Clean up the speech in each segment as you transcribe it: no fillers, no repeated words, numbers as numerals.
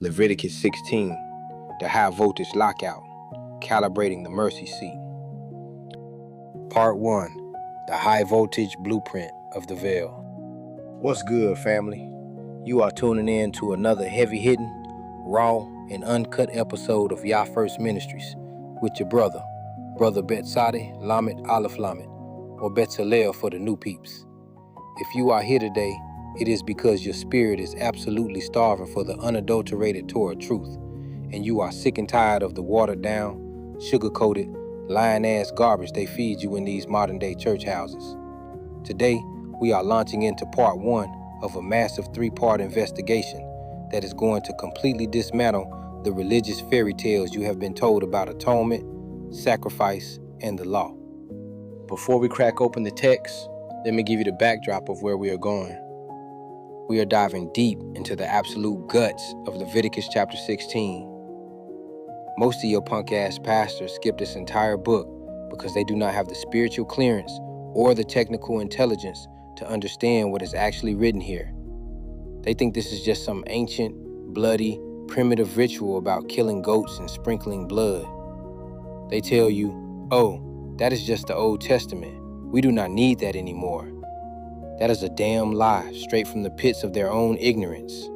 Leviticus 16, the high voltage lockout, calibrating the mercy seat. Part 1, the high voltage blueprint of the veil. What's good, family? You are tuning in to another heavy-hitting, raw, and uncut episode of Yah First Ministries with your brother Betsade Lamet Aleph Lamet, or Betzalel for the new peeps. If you are here today, it is because your spirit is absolutely starving for the unadulterated Torah truth, and you are sick and tired of the watered-down, sugar-coated, lying-ass garbage they feed you in these modern-day church houses. Today, we are launching into part 1 of a massive 3-part investigation that is going to completely dismantle the religious fairy tales you have been told about atonement, sacrifice, and the law. Before we crack open the text, let me give you the backdrop of where we are going. We are diving deep into the absolute guts of Leviticus chapter 16. Most of your punk-ass pastors skip this entire book because they do not have the spiritual clearance or the technical intelligence to understand what is actually written here. They think this is just some ancient, bloody, primitive ritual about killing goats and sprinkling blood. They tell you, oh, that is just the Old Testament. We do not need that anymore. That is a damn lie, straight from the pits of their own ignorance.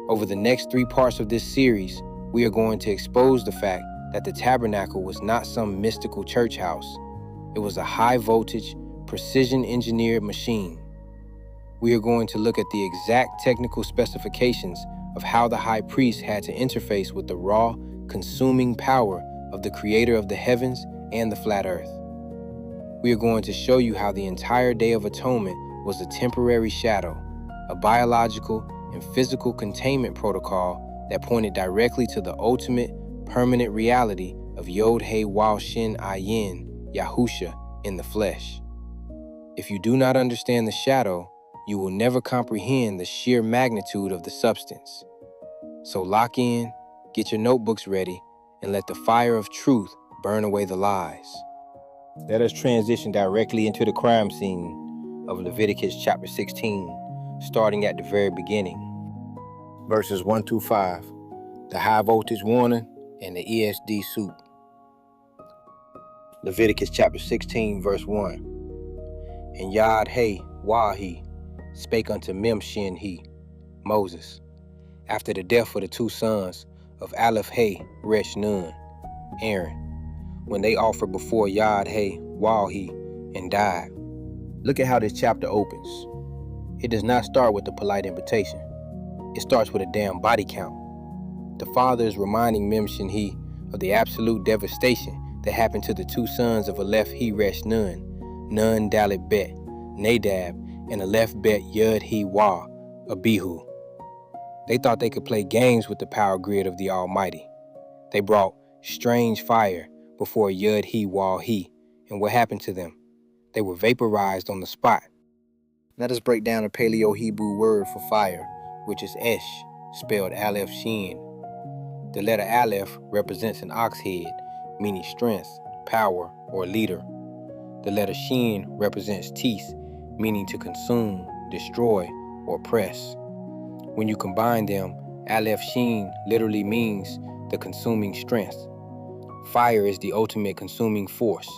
Over the next 3 parts of this series, we are going to expose the fact that the tabernacle was not some mystical church house. It was a high-voltage, precision-engineered machine. We are going to look at the exact technical specifications of how the high priest had to interface with the raw, consuming power of the creator of the heavens and the flat earth. We are going to show you how the entire Day of Atonement was a temporary shadow, a biological and physical containment protocol that pointed directly to the ultimate, permanent reality of Yod-Heh-Waw-Shin Ayin, Yahusha, in the flesh. If you do not understand the shadow, you will never comprehend the sheer magnitude of the substance. So lock in, get your notebooks ready, and let the fire of truth burn away the lies. Let us transition directly into the crime scene of Leviticus chapter 16, starting at the very beginning. Verses 1 through 5, the high voltage warning and the ESD suit. Leviticus chapter 16, verse 1. And Yod-Heh-Waw-He spake unto Memshin-He, Moses, after the death of the 2 sons of Aleph-He-Resh-Nun, Aaron, when they offered before Yod-Heh-Waw-He and died. Look at how this chapter opens. It does not start with a polite invitation. It starts with a damn body count. The father is reminding Memshin-He of the absolute devastation that happened to the 2 sons of Aleph-He-Resh-Nun, Nun-Dalet-Bet, Nadab, and Aleph-Bet Yud-He-Wah, Abihu. They thought they could play games with the power grid of the Almighty. They brought strange fire before Yud-He-Wah-He, and what happened to them? They were vaporized on the spot. Let us break down the Paleo-Hebrew word for fire, which is Esh, spelled Aleph Shin. The letter Aleph represents an ox head, meaning strength, power, or leader. The letter Shin represents teeth, meaning to consume, destroy, or press. When you combine them, Aleph Shin literally means the consuming strength. Fire is the ultimate consuming force.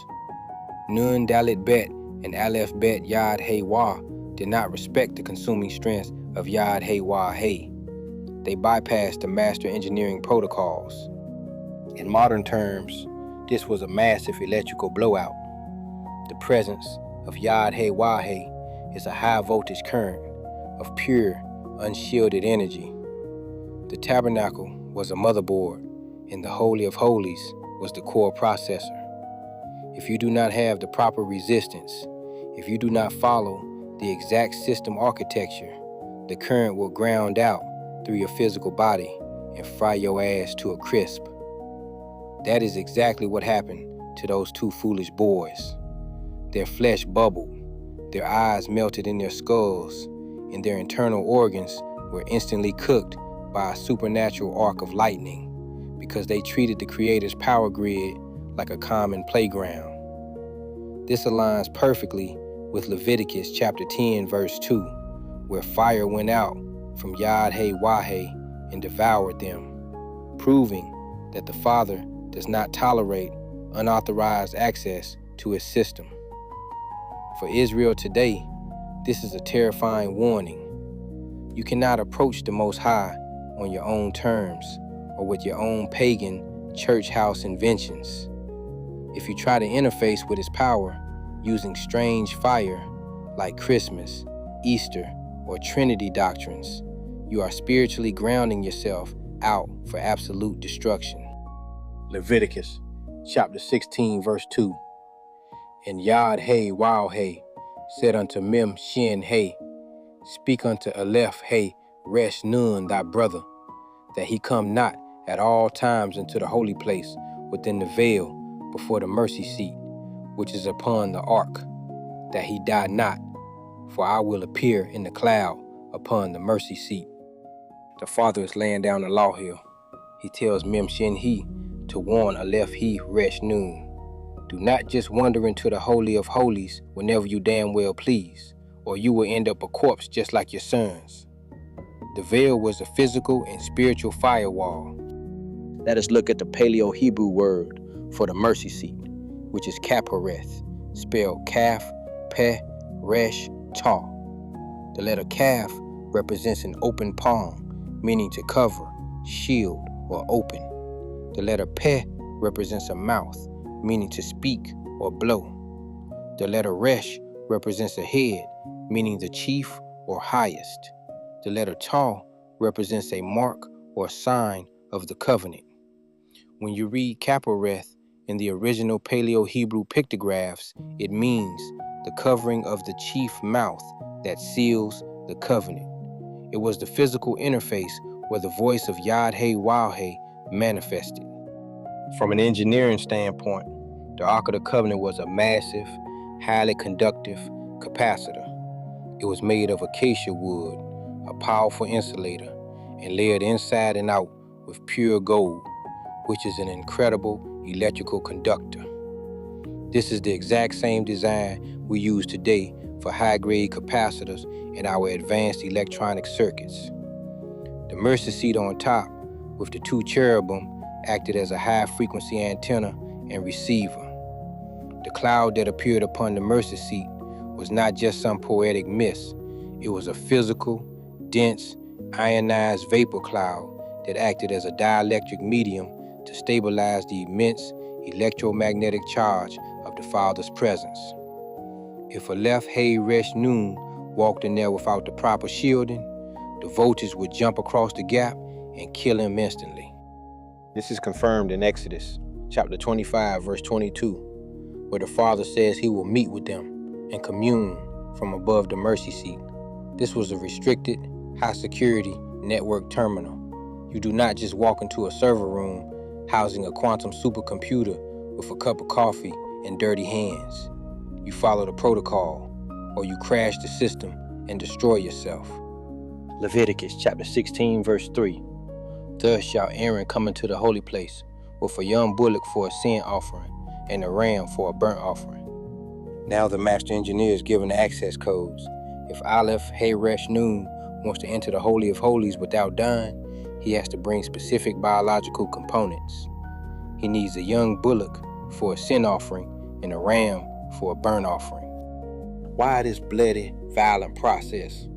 Nun Dalet Bet and Aleph Bet Yod-Heh-Wah did not respect the consuming strength of Yod-Heh-Wah-He. They bypassed the master engineering protocols. In modern terms, this was a massive electrical blowout. The presence of Yod-Heh-Wah-He is a high voltage current of pure, unshielded energy. The tabernacle was a motherboard, and the Holy of Holies was the core processor. If you do not have the proper resistance, if you do not follow the exact system architecture, the current will ground out through your physical body and fry your ass to a crisp. That is exactly what happened to those 2 foolish boys. Their flesh bubbled, their eyes melted in their skulls, and their internal organs were instantly cooked by a supernatural arc of lightning because they treated the Creator's power grid like a common playground. This aligns perfectly with Leviticus chapter 10, verse 2, where fire went out from Yod-Heh-Wah-He and devoured them, proving that the Father does not tolerate unauthorized access to his system. For Israel today, this is a terrifying warning. You cannot approach the Most High on your own terms or with your own pagan church house inventions. If you try to interface with his power using strange fire like Christmas, Easter, or Trinity doctrines, you are spiritually grounding yourself out for absolute destruction. Leviticus chapter 16 verse 2. And Yod Hey Wow Hey said unto Mem Shin Hey, speak unto Aleph Hey Resh Nun thy brother, that he come not at all times into the holy place within the veil before the mercy seat, which is upon the ark, that he die not, for I will appear in the cloud upon the mercy seat. The Father is laying down the law here. He tells Mem Shin He to warn Aleph He Resh Nun. Do not just wander into the Holy of Holies whenever you damn well please, or you will end up a corpse just like your sons. The veil was a physical and spiritual firewall. Let us look at the Paleo-Hebrew word for the mercy seat, which is Kapareth, spelled Kaf, Peh, Resh, Ta. The letter Kaf represents an open palm, meaning to cover, shield, or open. The letter Peh represents a mouth, meaning to speak or blow. The letter Resh represents a head, meaning the chief or highest. The letter Ta represents a mark or sign of the covenant. When you read Kapareth in the original Paleo-Hebrew pictographs, it means the covering of the chief mouth that seals the covenant. It was the physical interface where the voice of Yad-Heh-Wah-Heh manifested. From an engineering standpoint, the Ark of the Covenant was a massive, highly conductive capacitor. It was made of acacia wood, a powerful insulator, and layered inside and out with pure gold, which is an incredible electrical conductor. This is the exact same design we use today for high-grade capacitors in our advanced electronic circuits. The mercy seat on top, with the two cherubim, acted as a high-frequency antenna and receiver. The cloud that appeared upon the mercy seat was not just some poetic mist. It was a physical, dense, ionized vapor cloud that acted as a dielectric medium to stabilize the immense electromagnetic charge of the Father's presence. If Aleph Hey Resh Nun walked in there without the proper shielding, the voltage would jump across the gap and kill him instantly. This is confirmed in Exodus chapter 25 verse 22, where the Father says he will meet with them and commune from above the mercy seat. This was a restricted, high-security network terminal. You do not just walk into a server room housing a quantum supercomputer with a cup of coffee and dirty hands. You follow the protocol, or you crash the system and destroy yourself. Leviticus chapter 16 verse 3. Thus shall Aaron come into the holy place with a young bullock for a sin offering and a ram for a burnt offering. Now the master engineer is given the access codes. If Aleph Hey Resh Nun wants to enter the Holy of Holies without dying, he has to bring specific biological components. He needs a young bullock for a sin offering and a ram for a burnt offering. Why this bloody, violent process?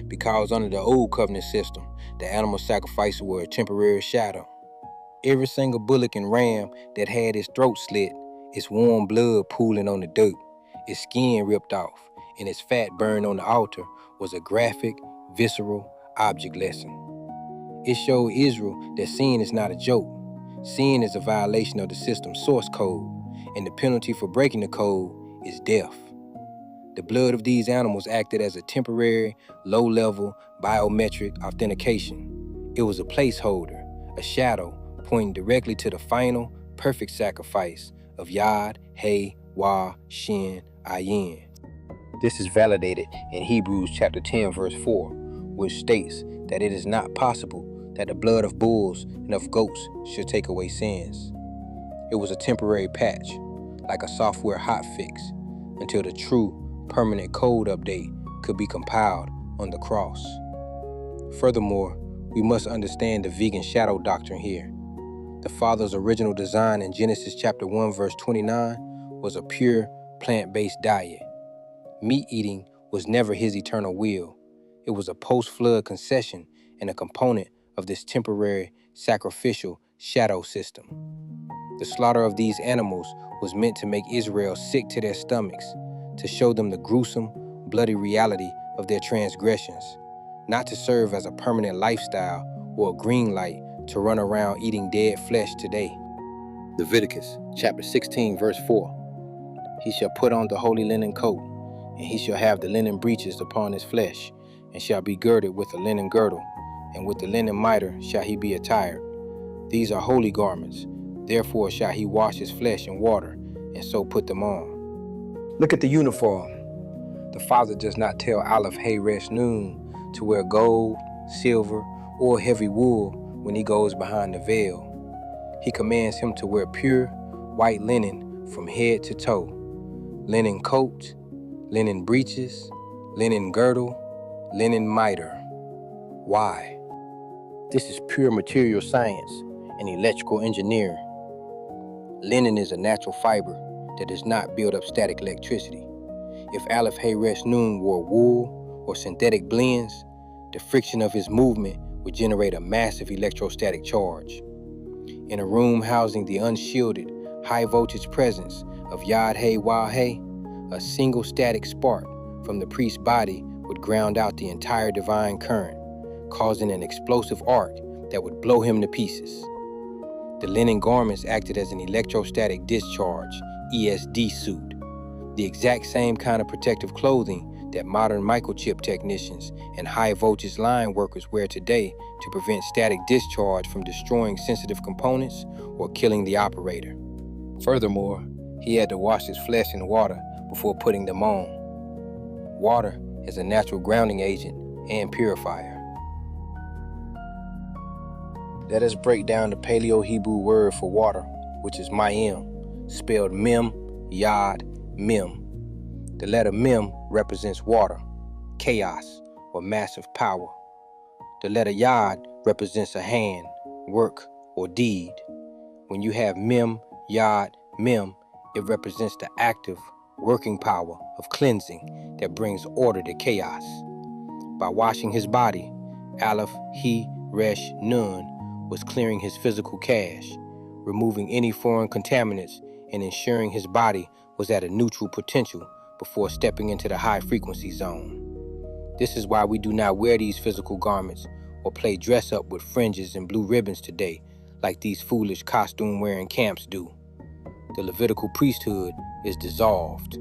Because under the old covenant system, the animal sacrifices were a temporary shadow. Every single bullock and ram that had its throat slit, its warm blood pooling on the dirt, its skin ripped off, and its fat burned on the altar was a graphic, visceral object lesson. It showed Israel that sin is not a joke. Sin is a violation of the system's source code, and the penalty for breaking the code is death. The blood of these animals acted as a temporary, low-level biometric authentication. It was a placeholder, a shadow pointing directly to the final, perfect sacrifice of Yad, Hey, Wah, Shin, Ayin. This is validated in Hebrews chapter 10, verse 4, which states that it is not possible that the blood of bulls and of goats should take away sins. It was a temporary patch, like a software hotfix, until the true, permanent code update could be compiled on the cross. Furthermore, We must understand the vegan shadow doctrine here. The Father's original design in Genesis chapter 1 verse 29 was a pure plant-based diet. Meat eating was never his eternal will. It was a post-flood concession and a component of this temporary sacrificial shadow system. The slaughter of these animals was meant to make Israel sick to their stomachs, to show them the gruesome, bloody reality of their transgressions, not to serve as a permanent lifestyle or a green light to run around eating dead flesh today. Leviticus chapter 16 verse 4. He shall put on the holy linen coat, and he shall have the linen breeches upon his flesh, and shall be girded with a linen girdle, and with the linen mitre shall he be attired. These are holy garments, therefore shall he wash his flesh in water, and so put them on. Look at the uniform. The Father does not tell Aleph Hey Resh Nun to wear gold, silver, or heavy wool when he goes behind the veil. He commands him to wear pure, white linen from head to toe. Linen coat, linen breeches, linen girdle, linen mitre. Why? This is pure material science and electrical engineering. Linen is a natural fiber that does not build up static electricity. If Aleph Hey Resh Nun wore wool or synthetic blends, the friction of his movement would generate a massive electrostatic charge. In a room housing the unshielded, high-voltage presence of Yad Hey Wah Hey, a single static spark from the priest's body would ground out the entire divine current, causing an explosive arc that would blow him to pieces. The linen garments acted as an electrostatic discharge, ESD suit, the exact same kind of protective clothing that modern microchip technicians and high-voltage line workers wear today to prevent static discharge from destroying sensitive components or killing the operator. Furthermore, he had to wash his flesh in water before putting them on. Water is a natural grounding agent and purifier. Let us break down the Paleo-Hebrew word for water, which is Mayim, spelled Mem, Yad, Mem. The letter Mem represents water, chaos, or massive power. The letter Yad represents a hand, work, or deed. When you have Mem, Yad, Mem, it represents the active, working power of cleansing that brings order to chaos. By washing his body, Aleph He Resh Nun was clearing his physical cache, removing any foreign contaminants and ensuring his body was at a neutral potential before stepping into the high-frequency zone. This is why we do not wear these physical garments or play dress-up with fringes and blue ribbons today like these foolish costume-wearing camps do. The Levitical priesthood is dissolved.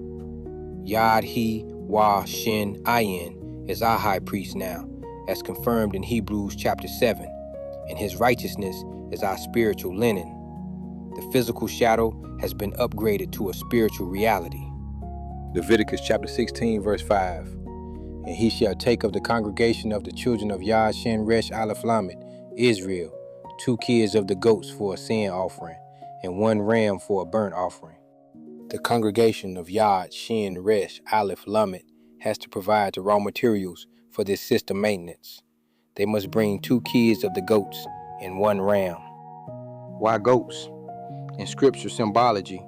Yad He Wah Shin Ayin is our high priest now, as confirmed in Hebrews chapter 7, and his righteousness is our spiritual linen. The physical shadow has been upgraded to a spiritual reality. Leviticus chapter 16 verse 5. And he shall take of the congregation of the children of Yad Shin Resh Aleph Lamed, Israel, 2 kids of the goats for a sin offering, and 1 ram for a burnt offering. The congregation of Yad Shin Resh Aleph Lamed has to provide the raw materials for this system maintenance. They must bring 2 kids of the goats and 1 ram. Why goats? In scripture symbology,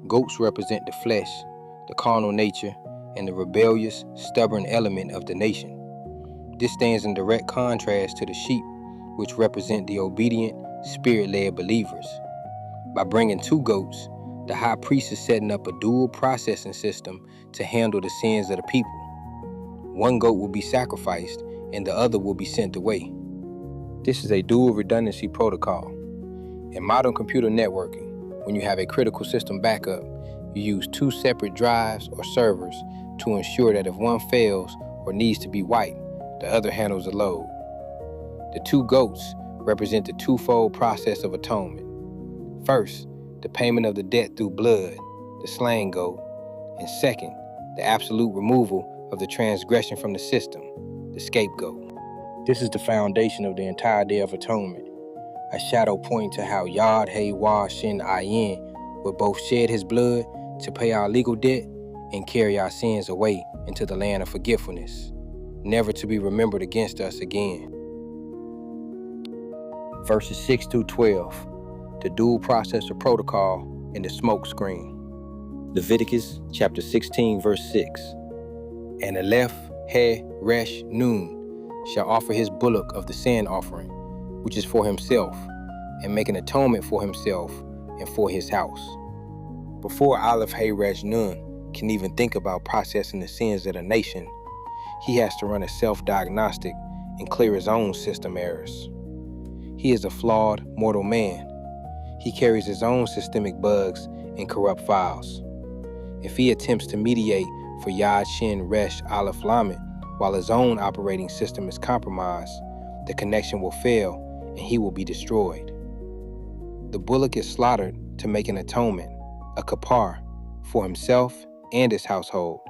goats represent the flesh, the carnal nature, and the rebellious, stubborn element of the nation. This stands in direct contrast to the sheep, which represent the obedient, spirit-led believers. By bringing 2 goats, the high priest is setting up a dual processing system to handle the sins of the people. 1 goat will be sacrificed, and the other will be sent away. This is a dual redundancy protocol. In modern computer networking, when you have a critical system backup, you use 2 separate drives or servers to ensure that if one fails or needs to be wiped, the other handles the load. The 2 goats represent the twofold process of atonement. First, the payment of the debt through blood, the slain goat, and second, the absolute removal of the transgression from the system, the scapegoat. This is the foundation of the entire Day of Atonement, a shadow pointing to how Yad Hey Wah Shin Ayin will both shed his blood to pay our legal debt and carry our sins away into the land of forgetfulness, never to be remembered against us again. Verses 6 through 12, the dual processor protocol and the smoke screen. Leviticus chapter 16, verse 6. And Aleph, He, Resh, Nun shall offer his bullock of the sin offering, which is for himself, and make an atonement for himself and for his house. Before Aleph, He, Resh, Nun can even think about processing the sins of the nation, he has to run a self-diagnostic and clear his own system errors. He is a flawed, mortal man. He carries his own systemic bugs and corrupt files. If he attempts to mediate for Yad, Shin, Resh, Aleph, Lamed, while his own operating system is compromised, the connection will fail and he will be destroyed. The bullock is slaughtered to make an atonement, a kapar, for himself and his household.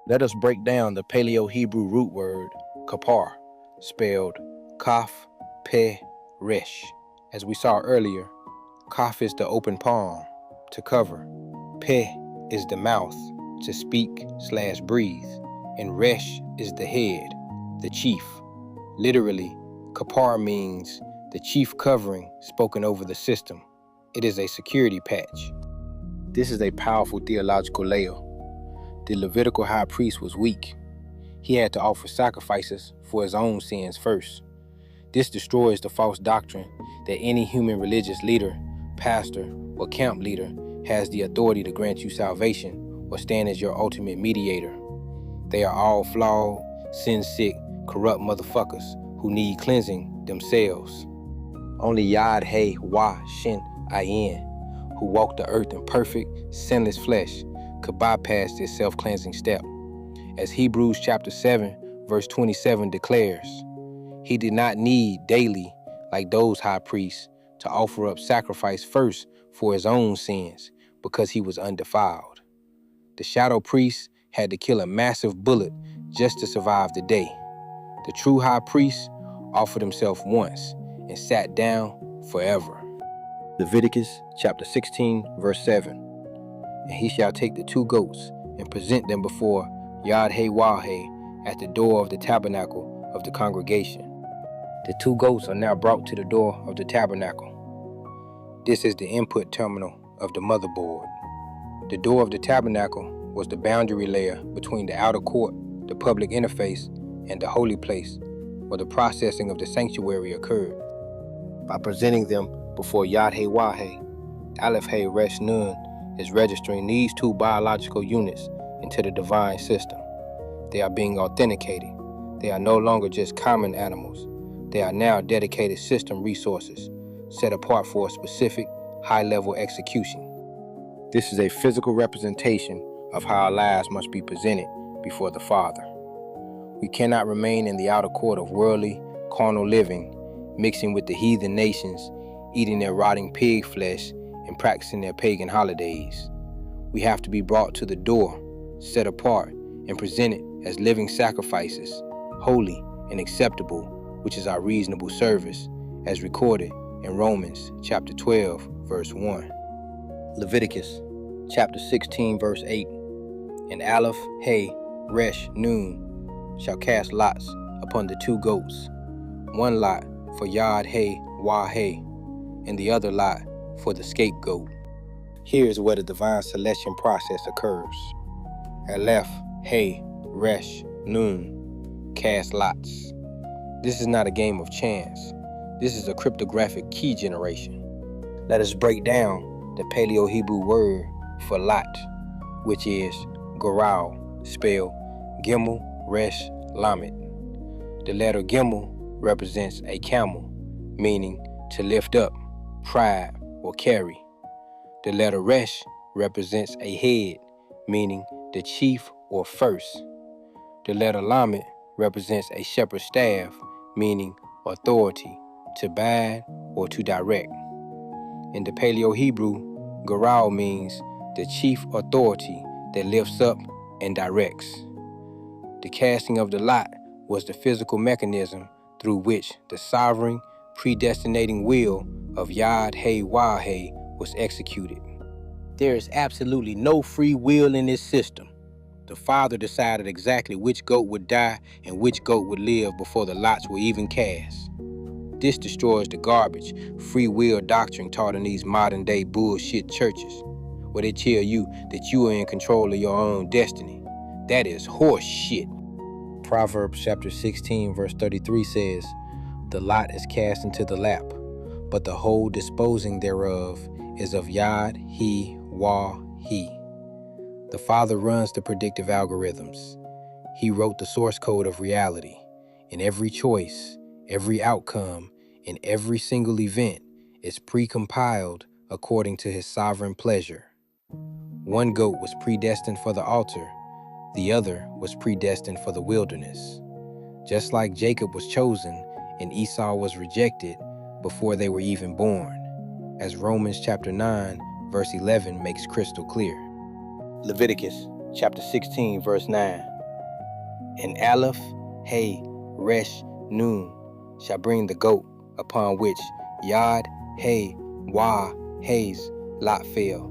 Let us break down the Paleo-Hebrew root word, kapar, spelled kaf, peh, resh. As we saw earlier, kaf is the open palm, to cover. Peh is the mouth, to speak/breathe. And resh is the head, the chief. Literally, kapar means the chief covering spoken over the system. It is a security patch. This is a powerful theological layer. The Levitical high priest was weak. He had to offer sacrifices for his own sins first. This destroys the false doctrine that any human religious leader, pastor, or camp leader has the authority to grant you salvation or stand as your ultimate mediator. They are all flawed, sin-sick, corrupt motherfuckers who need cleansing themselves. Only Yad, He, Wah, Shin, Ayin, who walk the earth in perfect, sinless flesh, could bypass this self-cleansing step. As Hebrews chapter 7, verse 27 declares, he did not need daily, like those high priests, to offer up sacrifice first for his own sins, because he was undefiled. The shadow priest had to kill a massive bullet just to survive the day. The true high priest offered himself once and sat down forever. Leviticus chapter 16, verse 7. And he shall take the 2 goats and present them before Yad He Wah He at the door of the tabernacle of the congregation. The 2 goats are now brought to the door of the tabernacle. This is the input terminal of the motherboard. The door of the tabernacle was the boundary layer between the outer court, the public interface, and the holy place, where the processing of the sanctuary occurred. By presenting them before Yad He Wah He, Aleph He Resh Nun is registering these 2 biological units into the divine system. They are being authenticated. They are no longer just common animals. They are now dedicated system resources, set apart for a specific, high-level execution. This is a physical representation of how our lives must be presented before the Father. We cannot remain in the outer court of worldly, carnal living, mixing with the heathen nations, eating their rotting pig flesh, and practicing their pagan holidays. We have to be brought to the door, set apart, and presented as living sacrifices, holy and acceptable, which is our reasonable service, as recorded in Romans chapter 12, verse 1. Leviticus chapter 16, verse 8. And Aleph, He, Resh, Nun shall cast lots upon the 2 goats, 1 lot for Yad He Wah He, and the other lot for the scapegoat. Here is where the divine selection process occurs. Aleph, He, Resh, Nun, cast lots. This is not a game of chance. This is a cryptographic key generation. Let us break down the Paleo-Hebrew word for lot, which is Goral, spelled Gimel, Resh, Lamed. The letter Gimel represents a camel, meaning to lift up, pride, or carry. The letter Resh represents a head, meaning the chief or first. The letter Lamed represents a shepherd's staff, meaning authority, to guide or to direct. In the Paleo-Hebrew, Goral means the chief authority that lifts up and directs. The casting of the lot was the physical mechanism through which the sovereign, predestinating will of Yad He Wah He was executed. There is absolutely no free will in this system. The Father decided exactly which goat would die and which goat would live before the lots were even cast. This destroys the garbage, free will doctrine taught in these modern day bullshit churches, where they tell you that you are in control of your own destiny. That is horse shit. Proverbs chapter 16 verse 33 says, "The lot is cast into the lap, but the whole disposing thereof is of Yod, He, Wah, He." The Father runs the predictive algorithms. He wrote the source code of reality, and every choice, every outcome, and every single event is pre-compiled according to His sovereign pleasure. One goat was predestined for the altar, the other was predestined for the wilderness. Just like Jacob was chosen and Esau was rejected before they were even born, as Romans chapter 9 verse 11 makes crystal clear. Leviticus chapter 16 verse 9. And Aleph, Hey, Resh, Nun shall bring the goat upon which Yod, Hey, Wah, Hay's lot fell,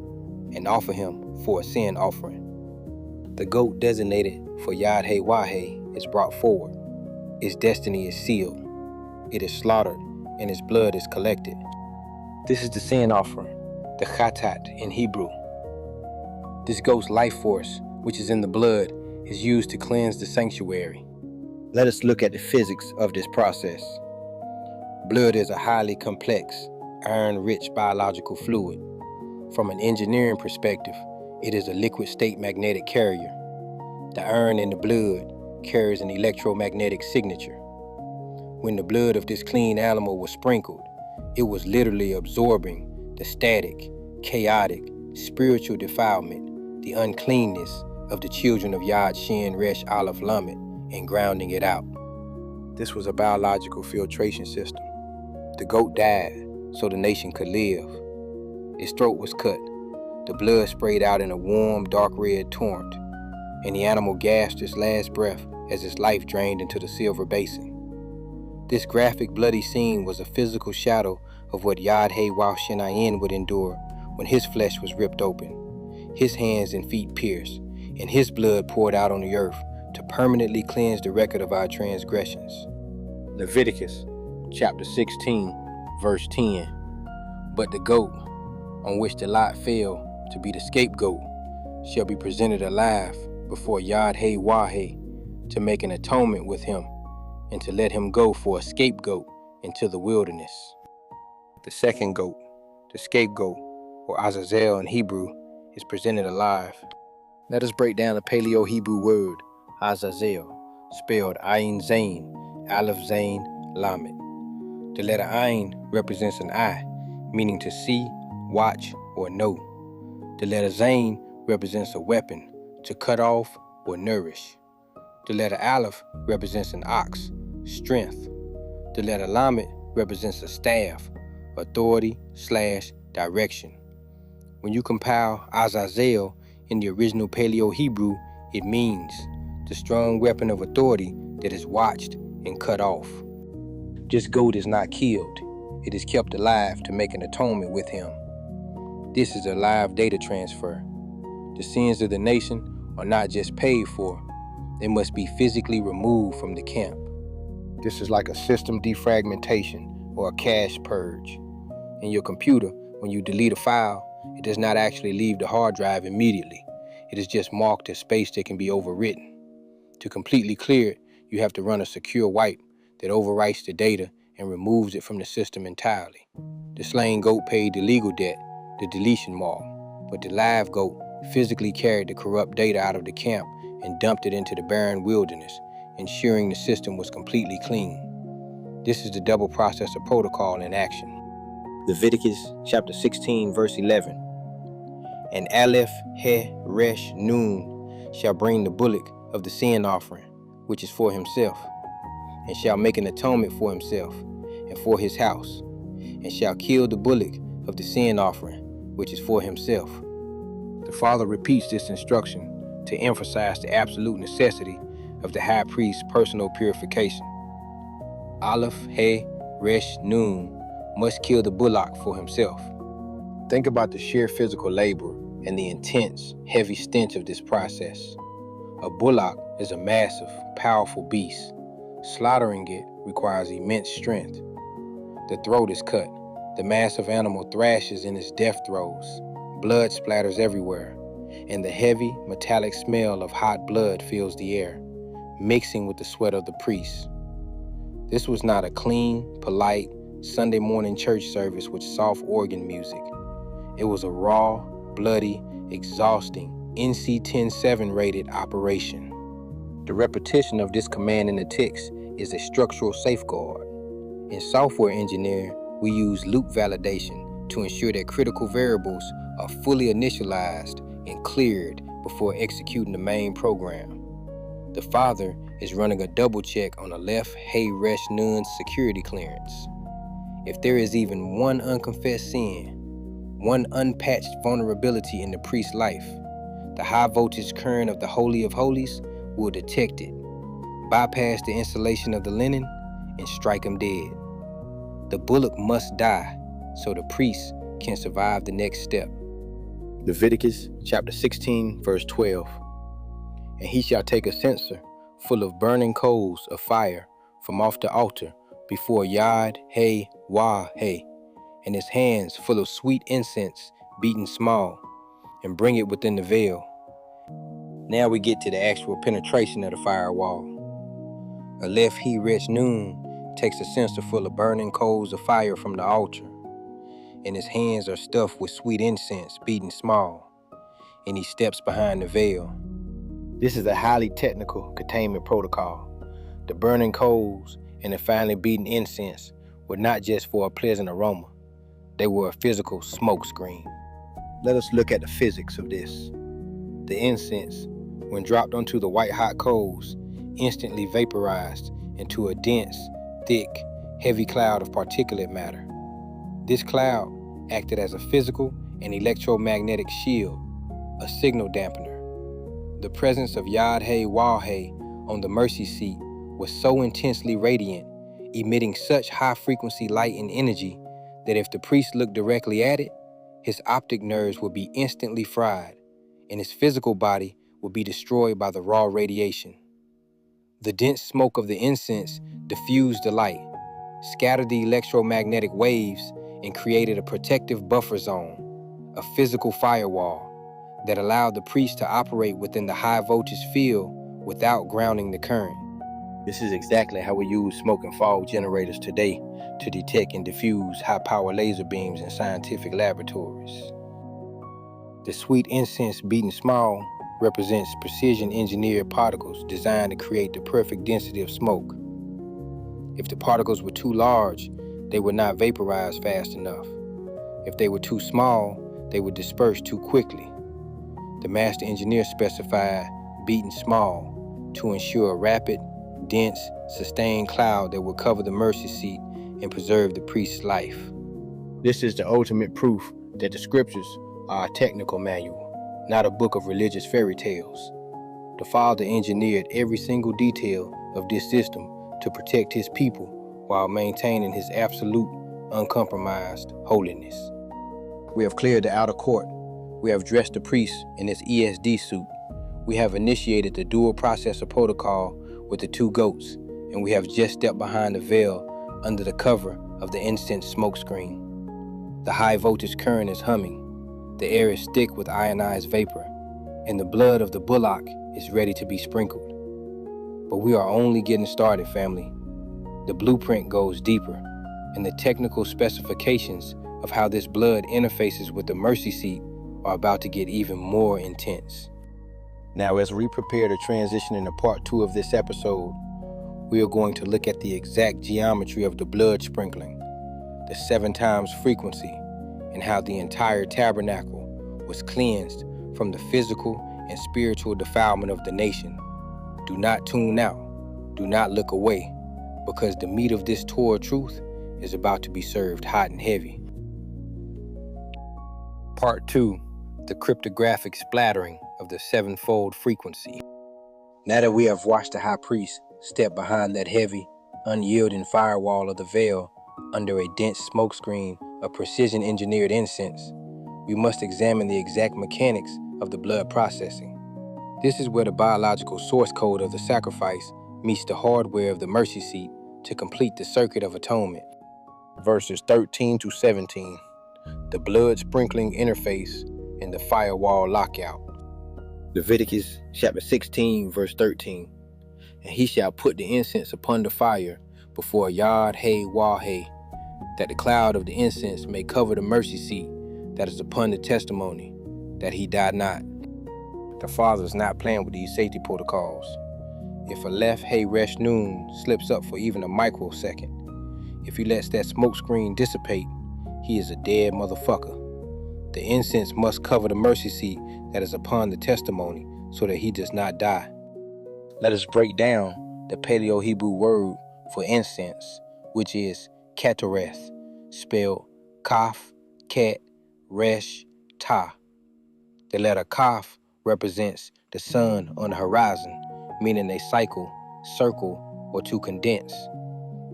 and offer him for a sin offering. The goat designated for Yod, Hey, Wah, Hey is brought forward. Its destiny is sealed. It is slaughtered, and its blood is collected. This is the sin offering, the chatat in Hebrew. This goat's life force, which is in the blood, is used to cleanse the sanctuary. Let us look at the physics of this process. Blood is a highly complex, iron-rich biological fluid. From an engineering perspective, it is a liquid state magnetic carrier. The iron in the blood carries an electromagnetic signature. When the blood of this clean animal was sprinkled, it was literally absorbing the static, chaotic, spiritual defilement, the uncleanness of the children of Yad, Shin, Resh, Aleph, Lamed, and grounding it out. This was a biological filtration system. The goat died so the nation could live. Its throat was cut. The blood sprayed out in a warm, dark red torrent, and the animal gasped its last breath as its life drained into the silver basin. This graphic, bloody scene was a physical shadow of what Yad, Hey, Wah, Shin, Ayin would endure when his flesh was ripped open, his hands and feet pierced, and his blood poured out on the earth to permanently cleanse the record of our transgressions. Leviticus chapter 16 verse 10. But the goat on which the lot fell to be the scapegoat shall be presented alive before Yod, Hey, Wah, Hey to make an atonement with him and to let him go for a scapegoat into the wilderness. The second goat, the scapegoat, or Azazel in Hebrew, is presented alive. Let us break down the Paleo-Hebrew word, Azazel, spelled Ayin Zain, Aleph Zain, Lamed. The letter Ayin represents an eye, meaning to see, watch, or know. The letter Zain represents a weapon, to cut off or nourish. The letter Aleph represents an ox, strength. The letter Lamed represents a staff, authority/direction. When you compile Azazel in the original Paleo-Hebrew, it means the strong weapon of authority that is watched and cut off. This goat is not killed. It is kept alive to make an atonement with him. This is a live data transfer. The sins of the nation are not just paid for, they must be physically removed from the camp. This is like a system defragmentation or a cache purge. In your computer, when you delete a file, it does not actually leave the hard drive immediately. It is just marked as space that can be overwritten. To completely clear it, you have to run a secure wipe that overwrites the data and removes it from the system entirely. The slain goat paid the legal debt, the deletion mark, but the live goat physically carried the corrupt data out of the camp and dumped it into the barren wilderness, ensuring the system was completely clean. This is the double processor protocol in action. Leviticus chapter 16 verse 11. And Aleph, He, Resh, Nun shall bring the bullock of the sin offering, which is for himself, and shall make an atonement for himself and for his house, and shall kill the bullock of the sin offering, which is for himself. The Father repeats this instruction to emphasize the absolute necessity of the high priest's personal purification. Aleph, He, Resh, Nun must kill the bullock for himself. Think about the sheer physical labor and the intense, heavy stench of this process. A bullock is a massive, powerful beast. Slaughtering it requires immense strength. The throat is cut. The massive animal thrashes in its death throes. Blood splatters everywhere, and the heavy, metallic smell of hot blood fills the air, mixing with the sweat of the priests. This was not a clean, polite, Sunday morning church service with soft organ music. It was a raw, bloody, exhausting, NC-10-7 rated operation. The repetition of this command in the text is a structural safeguard. In software engineering, we use loop validation to ensure that critical variables are fully initialized and cleared before executing the main program. The father is running a double check on a left Hey Resh Nun's security clearance. If there is even one unconfessed sin, one unpatched vulnerability in the priest's life, the high voltage current of the Holy of Holies will detect it, bypass the insulation of the linen, and strike him dead. The bullock must die so the priest can survive the next step. Leviticus chapter 16, verse 12. And he shall take a censer full of burning coals of fire from off the altar before Yod Hey Wah Hey, and his hands full of sweet incense beaten small, and bring it within the veil. Now we get to the actual penetration of the firewall. A left He Resh Nun takes a censer full of burning coals of fire from the altar, and his hands are stuffed with sweet incense beaten small, and he steps behind the veil. This is a highly technical containment protocol. The burning coals and the finely beaten incense were not just for a pleasant aroma, they were a physical smoke screen. Let us look at the physics of this. The incense, when dropped onto the white hot coals, instantly vaporized into a dense, thick, heavy cloud of particulate matter. This cloud acted as a physical and electromagnetic shield, a signal dampener. The presence of Yod Hey Wah Hey on the mercy seat was so intensely radiant, emitting such high-frequency light and energy that if the priest looked directly at it, his optic nerves would be instantly fried, and his physical body would be destroyed by the raw radiation. The dense smoke of the incense diffused the light, scattered the electromagnetic waves, and created a protective buffer zone, a physical firewall that allowed the priest to operate within the high voltage field without grounding the current. This is exactly how we use smoke and fog generators today to detect and diffuse high-power laser beams in scientific laboratories. The sweet incense beaten small represents precision-engineered particles designed to create the perfect density of smoke. If the particles were too large, they would not vaporize fast enough. If they were too small, they would disperse too quickly. The master engineer specified beaten small to ensure a rapid, dense, sustained cloud that would cover the mercy seat and preserve the priest's life. This is the ultimate proof that the scriptures are a technical manual, not a book of religious fairy tales. The Father engineered every single detail of this system to protect his people while maintaining his absolute, uncompromised holiness. We have cleared the outer court. We have dressed the priest in his ESD suit. We have initiated the dual processor protocol with the two goats, and we have just stepped behind the veil under the cover of the incense smokescreen. The high voltage current is humming. The air is thick with ionized vapor, and the blood of the bullock is ready to be sprinkled. But we are only getting started, family. The blueprint goes deeper, and the technical specifications of how this blood interfaces with the mercy seat are about to get even more intense. Now, as we prepare to transition into part 2 of this episode, we are going to look at the exact geometry of the blood sprinkling, the 7 times frequency, and how the entire tabernacle was cleansed from the physical and spiritual defilement of the nation. Do not tune out. Do not look away, because the meat of this Torah truth is about to be served hot and heavy. Part 2. The cryptographic splattering of the 7-fold frequency. Now that we have watched the high priest step behind that heavy, unyielding firewall of the veil under a dense smokescreen of precision-engineered incense, we must examine the exact mechanics of the blood processing. This is where the biological source code of the sacrifice meets the hardware of the mercy seat to complete the circuit of atonement. verses 13 to 17, the blood sprinkling interface and the firewall lockout. Leviticus chapter 16, verse 13, and he shall put the incense upon the fire before Yod-Heh-Wah-Heh, that the cloud of the incense may cover the mercy seat that is upon the testimony, that he die not. The Father is not playing with these safety protocols. If a left hey resh noon slips up for even a microsecond, if he lets that smoke screen dissipate, he is a dead motherfucker. The incense must cover the mercy seat that is upon the testimony so that he does not die. Let us break down the Paleo-Hebrew word for incense, which is ketoreth, spelled kaf, ket, resh, ta. The letter kaf represents the sun on the horizon, meaning a cycle, circle, or to condense.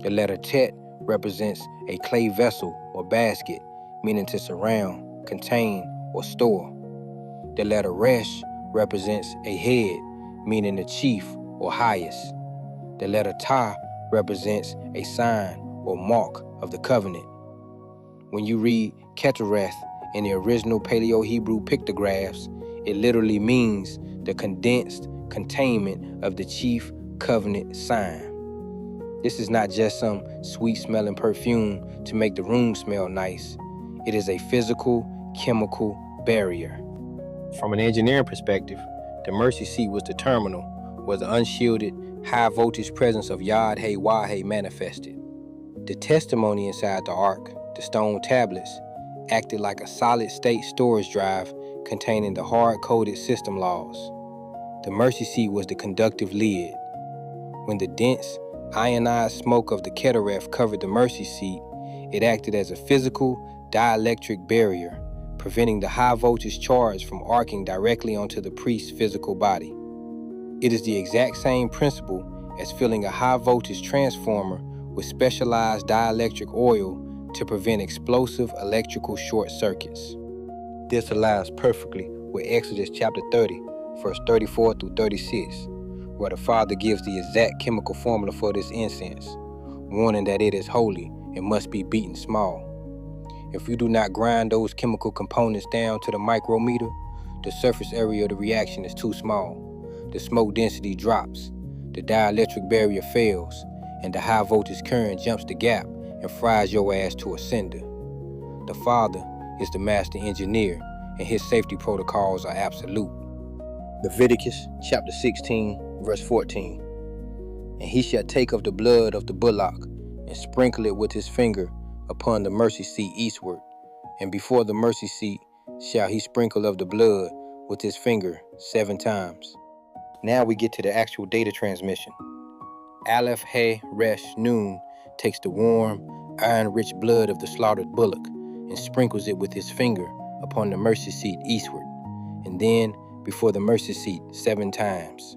The letter tet represents a clay vessel or basket, meaning to surround, contain, or store. The letter resh represents a head, meaning the chief or highest. The letter ta represents a sign or mark of the covenant. When you read ketoreth in the original Paleo-Hebrew pictographs, it literally means the condensed containment of the chief covenant sign. This is not just some sweet-smelling perfume to make the room smell nice. It is a physical, chemical barrier. From an engineering perspective, the mercy seat was the terminal where the unshielded, high-voltage presence of Yod-Heh-Wah-Heh manifested. The testimony inside the ark, the stone tablets, acted like a solid-state storage drive containing the hard-coded system laws. The mercy seat was the conductive lid. When the dense, ionized smoke of the ketoreth covered the mercy seat, it acted as a physical, dielectric barrier, preventing the high-voltage charge from arcing directly onto the priest's physical body. It is the exact same principle as filling a high-voltage transformer with specialized dielectric oil to prevent explosive electrical short circuits. This aligns perfectly with Exodus chapter 30, verse 34 through 36, where the Father gives the exact chemical formula for this incense, warning that it is holy and must be beaten small. If you do not grind those chemical components down to the micrometer, the surface area of the reaction is too small. The smoke density drops, the dielectric barrier fails, and the high voltage current jumps the gap and fries your ass to a cinder. The Father is the master engineer, and his safety protocols are absolute. Leviticus chapter 16, verse 14. And he shall take of the blood of the bullock and sprinkle it with his finger upon the mercy seat eastward, and before the mercy seat shall he sprinkle of the blood with his finger 7 times. Now we get to the actual data transmission. Aleph He Resh Nun takes the warm, iron-rich blood of the slaughtered bullock and sprinkles it with his finger upon the mercy seat eastward, and then before the mercy seat 7 times.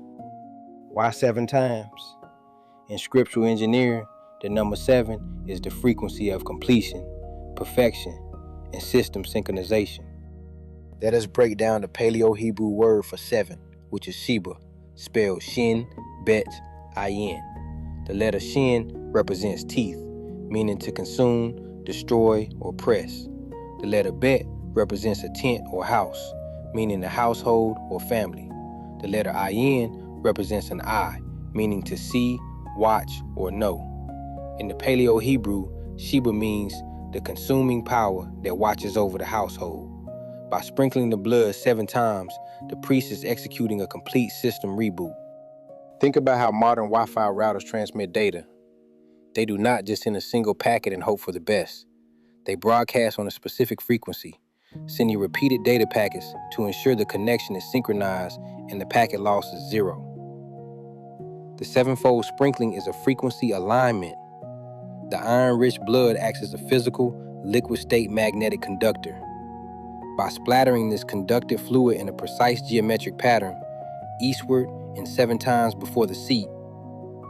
Why 7 times? In scriptural engineering, the number 7 is the frequency of completion, perfection, and system synchronization. Let us break down the Paleo-Hebrew word for 7, which is Sheba, spelled Shin, Bet, Ayin. The letter Shin represents teeth, meaning to consume, destroy, or press. The letter Bet represents a tent or house, meaning a household or family. The letter Ayin represents an eye, meaning to see, watch, or know. In the Paleo-Hebrew, Sheba means the consuming power that watches over the household. By sprinkling the blood 7 times, the priest is executing a complete system reboot. Think about how modern Wi-Fi routers transmit data. They do not just send a single packet and hope for the best. They broadcast on a specific frequency, sending repeated data packets to ensure the connection is synchronized and the packet loss is 0. The 7-fold sprinkling is a frequency alignment. The iron-rich blood acts as a physical, liquid-state magnetic conductor. By splattering this conductive fluid in a precise geometric pattern, eastward and 7 times before the seat,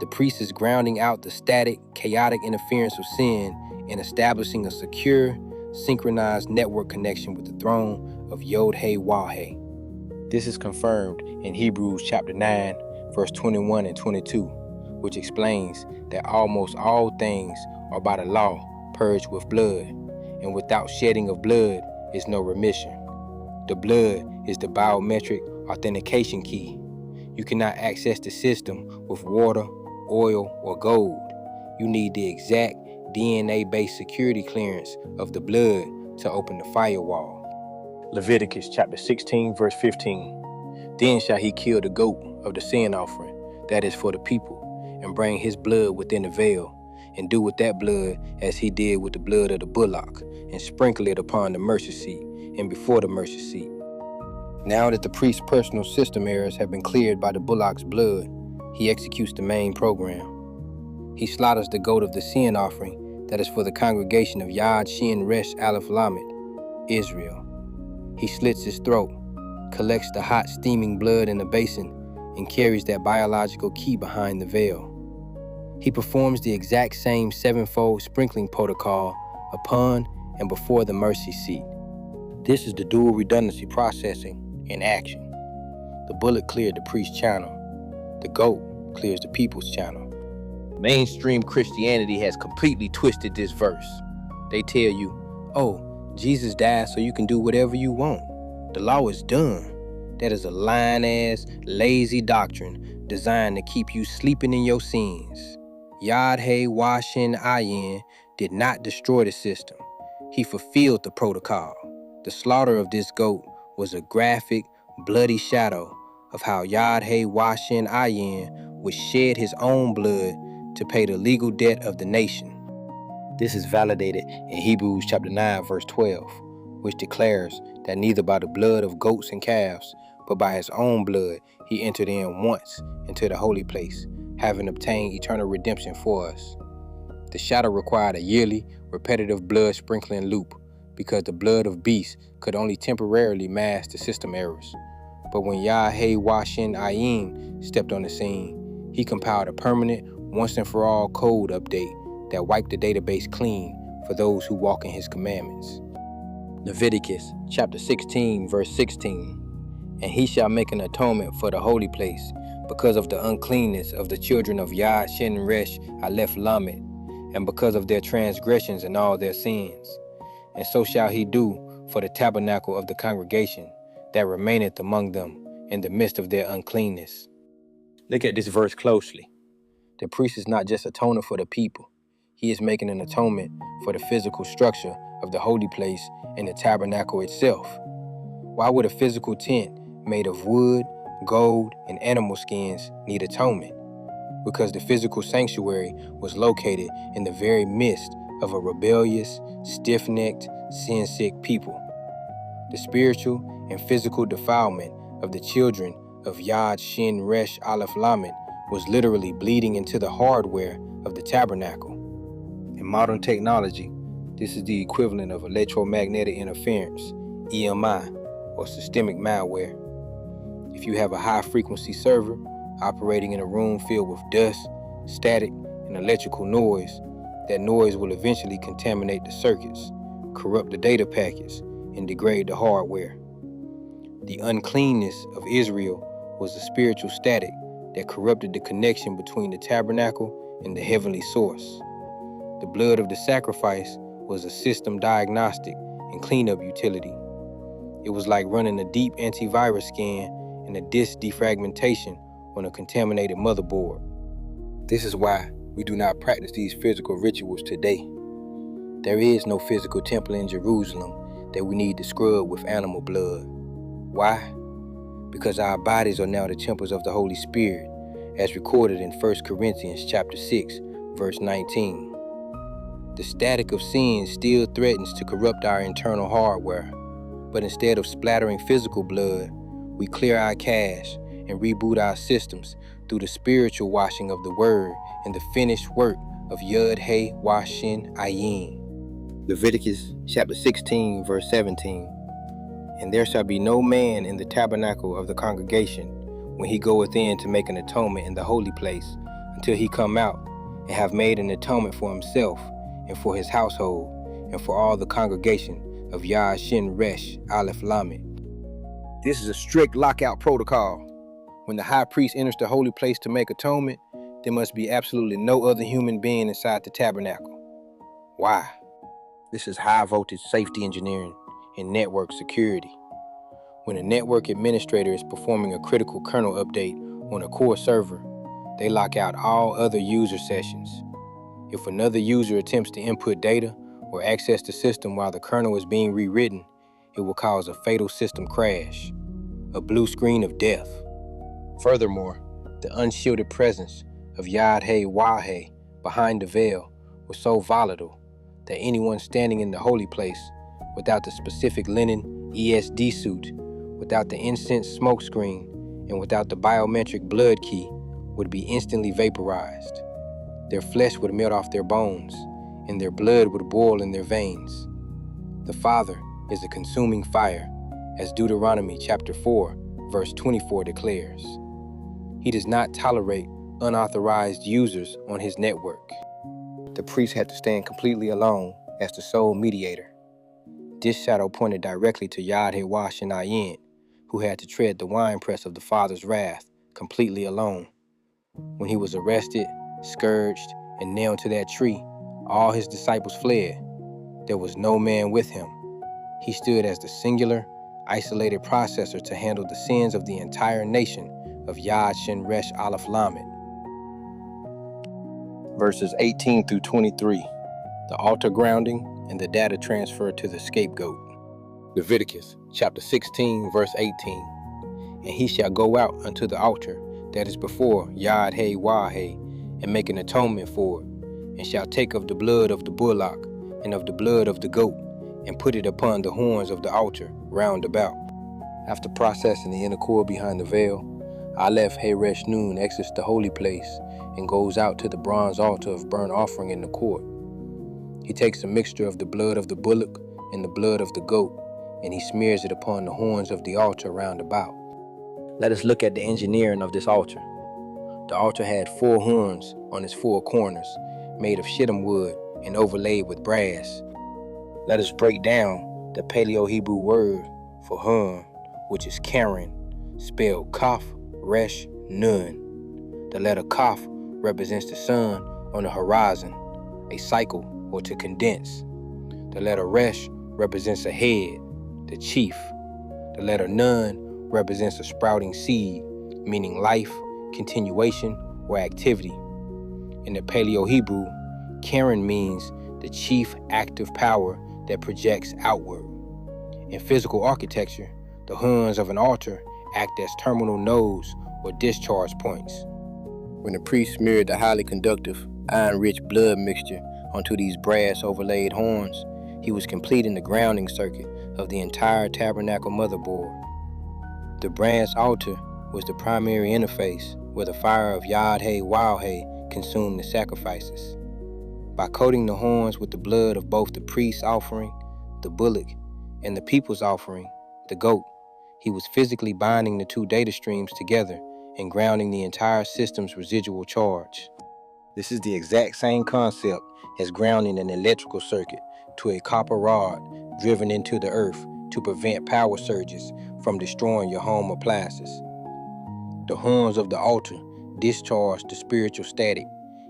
the priest is grounding out the static, chaotic interference of sin and establishing a secure, synchronized network connection with the throne of Yod-Heh-Wah-Heh. This is confirmed in Hebrews chapter 9, verse 21 and 22, which explains that almost all things are by the law purged with blood, and without shedding of blood is no remission. The blood is the biometric authentication key. You cannot access the system with water, oil, or gold. You need the exact DNA-based security clearance of the blood to open the firewall. Leviticus chapter 16, verse 15. Then shall he kill the goat of the sin offering, that is for the people, and bring his blood within the veil, and do with that blood as he did with the blood of the bullock, and sprinkle it upon the mercy seat and before the mercy seat. Now that the priest's personal system errors have been cleared by the bullock's blood, he executes the main program. He slaughters the goat of the sin offering that is for the congregation of Yad Shin Resh Aleph Lamed, Israel. He slits his throat, collects the hot steaming blood in a basin, and carries that biological key behind the veil. He performs the exact same sevenfold sprinkling protocol upon and before the mercy seat. This is the dual redundancy processing in action. The bullet cleared the priest's channel. The goat clears the people's channel. Mainstream Christianity has completely twisted this verse. They tell you, oh, Jesus died so you can do whatever you want. The law is done. That is a lying-ass, lazy doctrine designed to keep you sleeping in your sins. Yad-He Washin Ayin did not destroy the system. He fulfilled the protocol. The slaughter of this goat was a graphic, bloody shadow of how Yad-He Washin Ayin would shed his own blood to pay the legal debt of the nation. This is validated in Hebrews chapter 9, verse 12, which declares that neither by the blood of goats and calves, but by his own blood he entered in once into the holy place, having obtained eternal redemption for us. The shadow required a yearly, repetitive blood sprinkling loop, because the blood of beasts could only temporarily mask the system errors. But when Yah-He Washin Ayin stepped on the scene, he compiled a permanent, once-and-for-all code update that wiped the database clean for those who walk in his commandments. Leviticus chapter 16, verse 16. And he shall make an atonement for the holy place because of the uncleanness of the children of Yad Shin Resh Aleph Lamed, and because of their transgressions and all their sins. And so shall he do for the tabernacle of the congregation that remaineth among them in the midst of their uncleanness. Look at this verse closely. The priest is not just atoning for the people. He is making an atonement for the physical structure of the holy place and the tabernacle itself. Why would a physical tent made of wood, gold, and animal skins need atonement? Because the physical sanctuary was located in the very midst of a rebellious, stiff-necked, sin-sick people. The spiritual and physical defilement of the children of Yad Shin Resh Aleph Lamed was literally bleeding into the hardware of the tabernacle. In modern technology, this is the equivalent of electromagnetic interference, EMI, or systemic malware. If you have a high-frequency server operating in a room filled with dust, static, and electrical noise, that noise will eventually contaminate the circuits, corrupt the data packets, and degrade the hardware. The uncleanness of Israel was a spiritual static that corrupted the connection between the tabernacle and the heavenly source. The blood of the sacrifice was a system diagnostic and cleanup utility. It was like running a deep antivirus scan and a disk defragmentation on a contaminated motherboard. This is why we do not practice these physical rituals today. There is no physical temple in Jerusalem that we need to scrub with animal blood. Why? Because our bodies are now the temples of the Holy Spirit, as recorded in 1 Corinthians chapter 6, verse 19. The static of sin still threatens to corrupt our internal hardware, but instead of splattering physical blood, we clear our cache and reboot our systems through the spiritual washing of the Word and the finished work of Yud-He Washin Ayin. Leviticus chapter 16, verse 17. And there shall be no man in the tabernacle of the congregation when he goeth in to make an atonement in the holy place, until he come out and have made an atonement for himself and for his household and for all the congregation of Yad Shin Resh Aleph Lamed. This is a strict lockout protocol. When the high priest enters the holy place to make atonement, there must be absolutely no other human being inside the tabernacle. Why? This is high voltage safety engineering and network security. When a network administrator is performing a critical kernel update on a core server, they lock out all other user sessions. If another user attempts to input data or access the system while the kernel is being rewritten, it will cause a fatal system crash, a blue screen of death. Furthermore, the unshielded presence of Yad-He-Wah-He behind the veil was so volatile that anyone standing in the holy place without the specific linen ESD suit, without the incense smoke screen, and without the biometric blood key would be instantly vaporized. Their flesh would melt off their bones, and their blood would boil in their veins. The Father is a consuming fire, as Deuteronomy chapter 4, verse 24 declares. He does not tolerate unauthorized users on his network. The priest had to stand completely alone as the sole mediator. This shadow pointed directly to Yad-He-Wah-Shen-Ayin, who had to tread the winepress of the Father's wrath completely alone. When he was arrested, scourged, and nailed to that tree, all his disciples fled. There was no man with him. He stood as the singular, isolated processor to handle the sins of the entire nation of Yad Shin Resh Aleph Lamed. Verses 18 through 23, the altar grounding and the data transfer to the scapegoat. Leviticus chapter 16, verse 18, and he shall go out unto the altar that is before Yad-He-Wah-He, and make an atonement for it, and shall take of the blood of the bullock and of the blood of the goat, and put it upon the horns of the altar round about. After processing the inner core behind the veil, Aleph Heresh Nun exits the holy place and goes out to the bronze altar of burnt offering in the court. He takes a mixture of the blood of the bullock and the blood of the goat, and he smears it upon the horns of the altar round about. Let us look at the engineering of this altar. The altar had 4 horns on its 4 corners, made of shittim wood and overlaid with brass. Let us break down the Paleo-Hebrew word for horn, which is Karen, spelled Kaf, Resh, Nun. The letter Kaf represents the sun on the horizon, a cycle, or to condense. The letter Resh represents a head, the chief. The letter Nun represents a sprouting seed, meaning life, continuation, or activity. In the Paleo-Hebrew, Karen means the chief active power that projects outward. In physical architecture, the horns of an altar act as terminal nodes or discharge points. When the priest smeared the highly conductive, iron-rich blood mixture onto these brass overlaid horns, he was completing the grounding circuit of the entire tabernacle motherboard. The bronze altar was the primary interface where the fire of Yad-He-Wah-He consumed the sacrifices. By coating the horns with the blood of both the priest's offering, the bullock, and the people's offering, the goat, he was physically binding the 2 data streams together and grounding the entire system's residual charge. This is the exact same concept as grounding an electrical circuit to a copper rod driven into the earth to prevent power surges from destroying your home appliances. The horns of the altar discharged the spiritual static,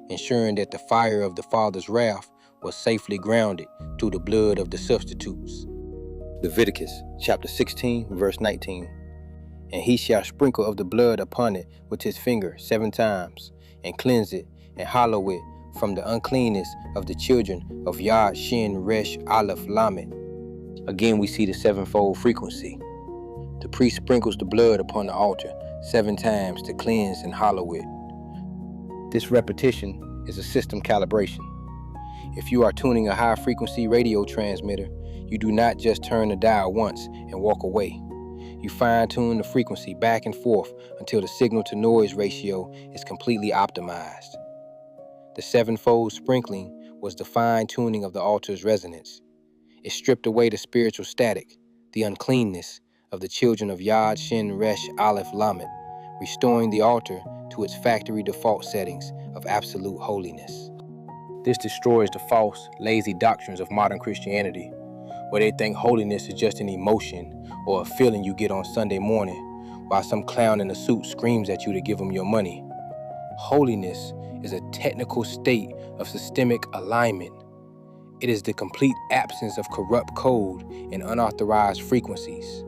ensuring that the fire of the Father's wrath was safely grounded through the blood of the substitutes. Leviticus chapter 16, verse 19. And he shall sprinkle of the blood upon it with his finger 7 times, and cleanse it, and hallow it from the uncleanness of the children of Yad Shin Resh Aleph Lamed. Again, we see the 7-fold frequency. The priest sprinkles the blood upon the altar 7 times to cleanse and hallow it. This repetition is a system calibration. If you are tuning a high-frequency radio transmitter, you do not just turn the dial once and walk away. You fine-tune the frequency back and forth until the signal-to-noise ratio is completely optimized. The 7-fold sprinkling was the fine-tuning of the altar's resonance. It stripped away the spiritual static, the uncleanness of the children of Yad Shin Resh Aleph Lamed, restoring the altar to its factory default settings of absolute holiness. This destroys the false, lazy doctrines of modern Christianity, where they think holiness is just an emotion or a feeling you get on Sunday morning while some clown in a suit screams at you to give him your money. Holiness is a technical state of systemic alignment. It is the complete absence of corrupt code and unauthorized frequencies.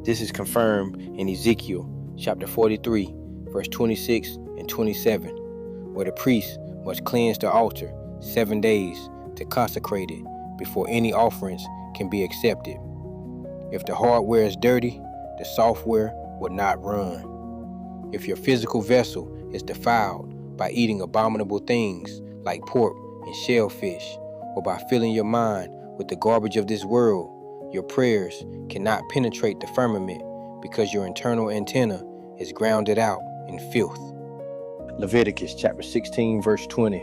This is confirmed in Ezekiel chapter 43, verse 26 and 27, where the priest must cleanse the altar 7 days to consecrate it before any offerings can be accepted. If the hardware is dirty, the software will not run. If your physical vessel is defiled by eating abominable things like pork and shellfish, or by filling your mind with the garbage of this world, your prayers cannot penetrate the firmament because your internal antenna is grounded out in filth. Leviticus chapter 16, verse 20.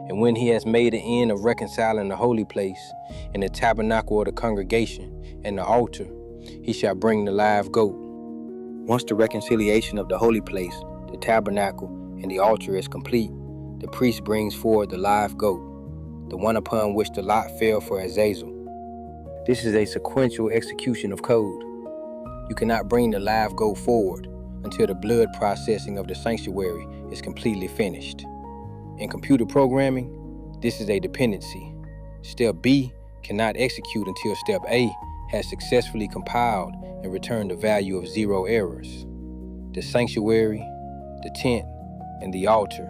And when he has made an end of reconciling the holy place and the tabernacle of the congregation and the altar, he shall bring the live goat. Once the reconciliation of the holy place, the tabernacle, and the altar is complete, the priest brings forward the live goat, the one upon which the lot fell for Azazel. This is a sequential execution of code. You cannot bring the live goat forward until the blood processing of the sanctuary is completely finished. In computer programming, this is a dependency. Step B cannot execute until step A has successfully compiled and returned a value of 0 errors. The sanctuary, the tent, and the altar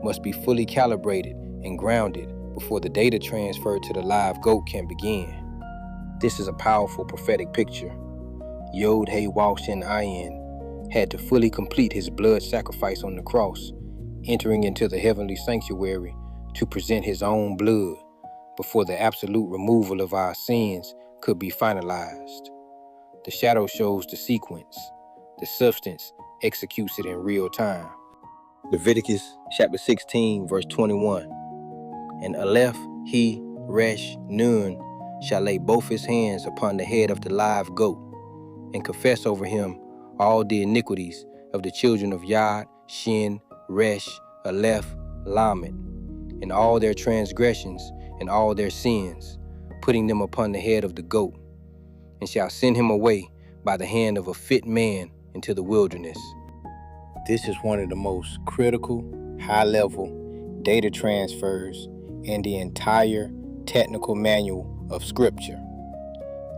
must be fully calibrated and grounded before the data transfer to the live goat can begin. This is a powerful prophetic picture. Yod-Heh-Waw-Shin-Ayin had to fully complete his blood sacrifice on the cross, entering into the heavenly sanctuary to present his own blood before the absolute removal of our sins could be finalized. The shadow shows the sequence. The substance executes it in real time. Leviticus chapter 16, verse 21. And Aleph, He, Resh, Nun shall lay both his hands upon the head of the live goat and confess over him all the iniquities of the children of Yod, Shin, Resh, Aleph, Lamed, and all their transgressions and all their sins, putting them upon the head of the goat, and shall send him away by the hand of a fit man into the wilderness. This is one of the most critical, high-level data transfers in the entire technical manual of Scripture.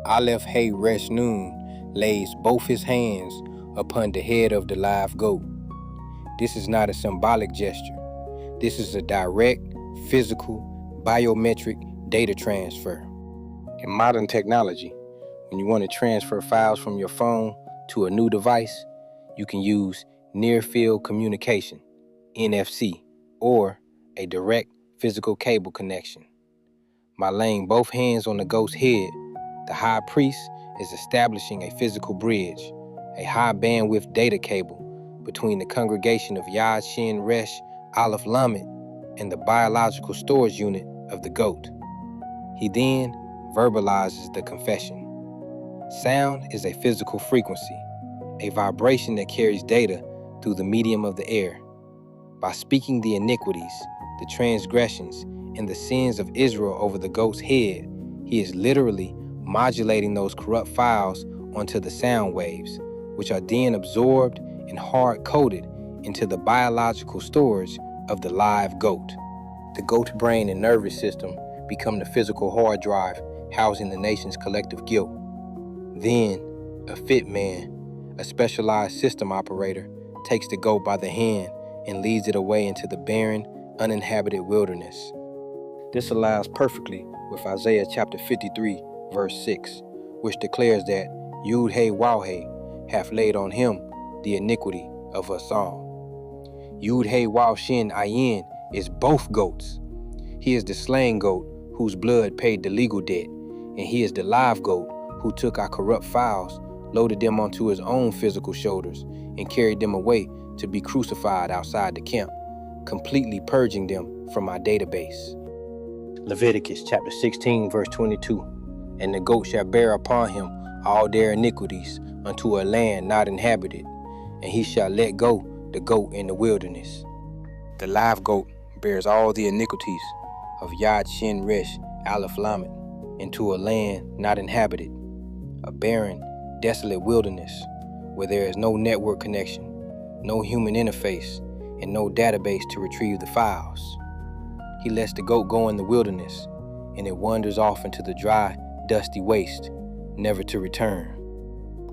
Aleph Hey Resh Nun lays both his hands upon the head of the live goat. This is not a symbolic gesture. This is a direct, physical, biometric data transfer. In modern technology, when you want to transfer files from your phone to a new device, you can use near-field communication, NFC, or a direct physical cable connection. By laying both hands on the goat's head, the high priest is establishing a physical bridge, a high bandwidth data cable between the congregation of Yad Shin Resh Aleph Lamed and the biological storage unit of the goat. He then verbalizes the confession. Sound is a physical frequency, a vibration that carries data through the medium of the air. By speaking the iniquities, the transgressions, and the sins of Israel over the goat's head, he is literally modulating those corrupt files onto the sound waves, which are then absorbed and hard-coded into the biological storage of the live goat. The goat's brain and nervous system become the physical hard drive housing the nation's collective guilt. Then, a fit man, a specialized system operator, takes the goat by the hand and leads it away into the barren, uninhabited wilderness. This aligns perfectly with Isaiah chapter 53, verse 6, which declares that Yod-Heh-Waw-Heh hath laid on him the iniquity of us all. Yod-Heh-Waw-Shin-Ayin is both goats. He is the slain goat whose blood paid the legal debt, and he is the live goat who took our corrupt files, loaded them onto his own physical shoulders, and carried them away to be crucified outside the camp, completely purging them from our database. Leviticus chapter 16, verse 22. And the goat shall bear upon him all their iniquities unto a land not inhabited, and he shall let go the goat in the wilderness. The live goat bears all the iniquities of Yad Shin Resh Aleph Lamed into a land not inhabited, a barren, desolate wilderness where there is no network connection, no human interface, and no database to retrieve the files. He lets the goat go in the wilderness, and it wanders off into the dry, dusty waste, never to return.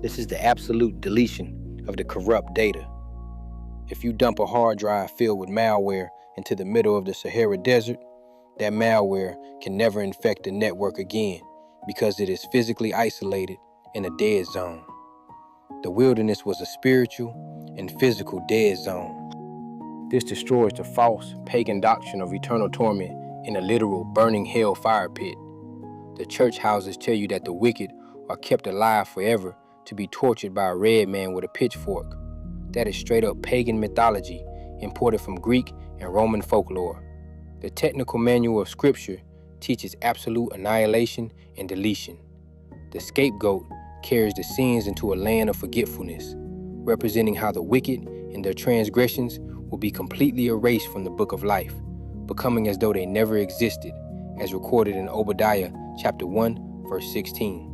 This is the absolute deletion of the corrupt data. If you dump a hard drive filled with malware into the middle of the Sahara Desert, that malware can never infect the network again because it is physically isolated in a dead zone. The wilderness was a spiritual and physical dead zone. This destroys the false pagan doctrine of eternal torment in a literal burning hell fire pit. The church houses tell you that the wicked are kept alive forever to be tortured by a red man with a pitchfork. That is straight up pagan mythology imported from Greek and Roman folklore. The technical manual of Scripture teaches absolute annihilation and deletion. The scapegoat carries the sins into a land of forgetfulness, representing how the wicked and their transgressions will be completely erased from the book of life, becoming as though they never existed, as recorded in Obadiah chapter 1, verse 16.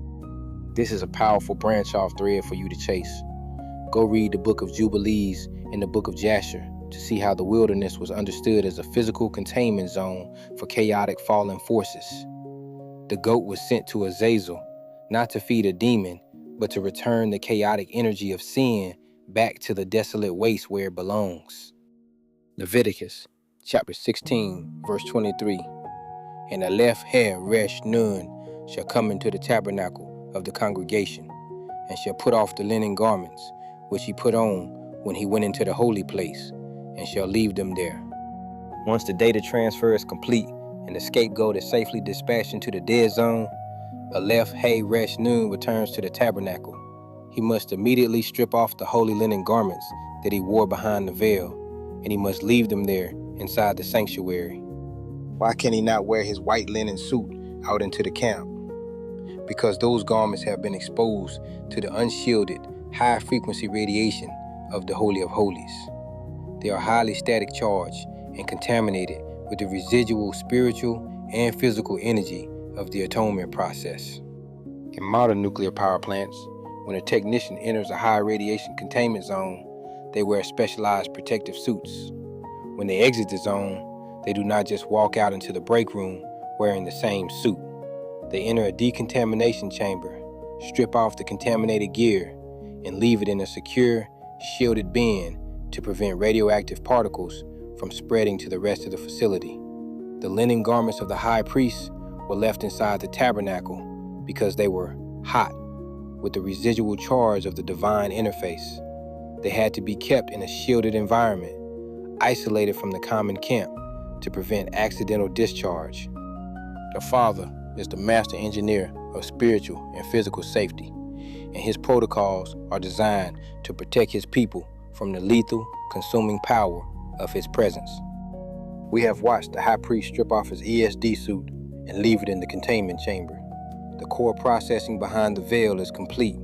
This is a powerful branch-off thread for you to chase. Go read the book of Jubilees and the book of Jasher to see how the wilderness was understood as a physical containment zone for chaotic fallen forces. The goat was sent to Azazel, not to feed a demon, but to return the chaotic energy of sin back to the desolate waste where it belongs. Leviticus chapter 16, verse 23. And Aleph Her Resh Nun shall come into the tabernacle of the congregation, and shall put off the linen garments which he put on when he went into the holy place, and shall leave them there. Once the data transfer is complete and the scapegoat is safely dispatched into the dead zone, Aleph Hey Resh Nun returns to the tabernacle. He must immediately strip off the holy linen garments that he wore behind the veil, and he must leave them there inside the sanctuary. Why can he not wear his white linen suit out into the camp? Because those garments have been exposed to the unshielded, high-frequency radiation of the Holy of Holies. They are highly static charged and contaminated with the residual spiritual and physical energy of the atonement process. In modern nuclear power plants, when a technician enters a high radiation containment zone, they wear specialized protective suits. When they exit the zone, they do not just walk out into the break room wearing the same suit. They enter a decontamination chamber, strip off the contaminated gear, and leave it in a secure, shielded bin to prevent radioactive particles from spreading to the rest of the facility. The linen garments of the high priest were left inside the tabernacle because they were hot with the residual charge of the divine interface. They had to be kept in a shielded environment, isolated from the common camp to prevent accidental discharge. The Father is the master engineer of spiritual and physical safety, and his protocols are designed to protect his people from the lethal, consuming power of his presence. We have watched the high priest strip off his ESD suit and leave it in the containment chamber. The core processing behind the veil is complete,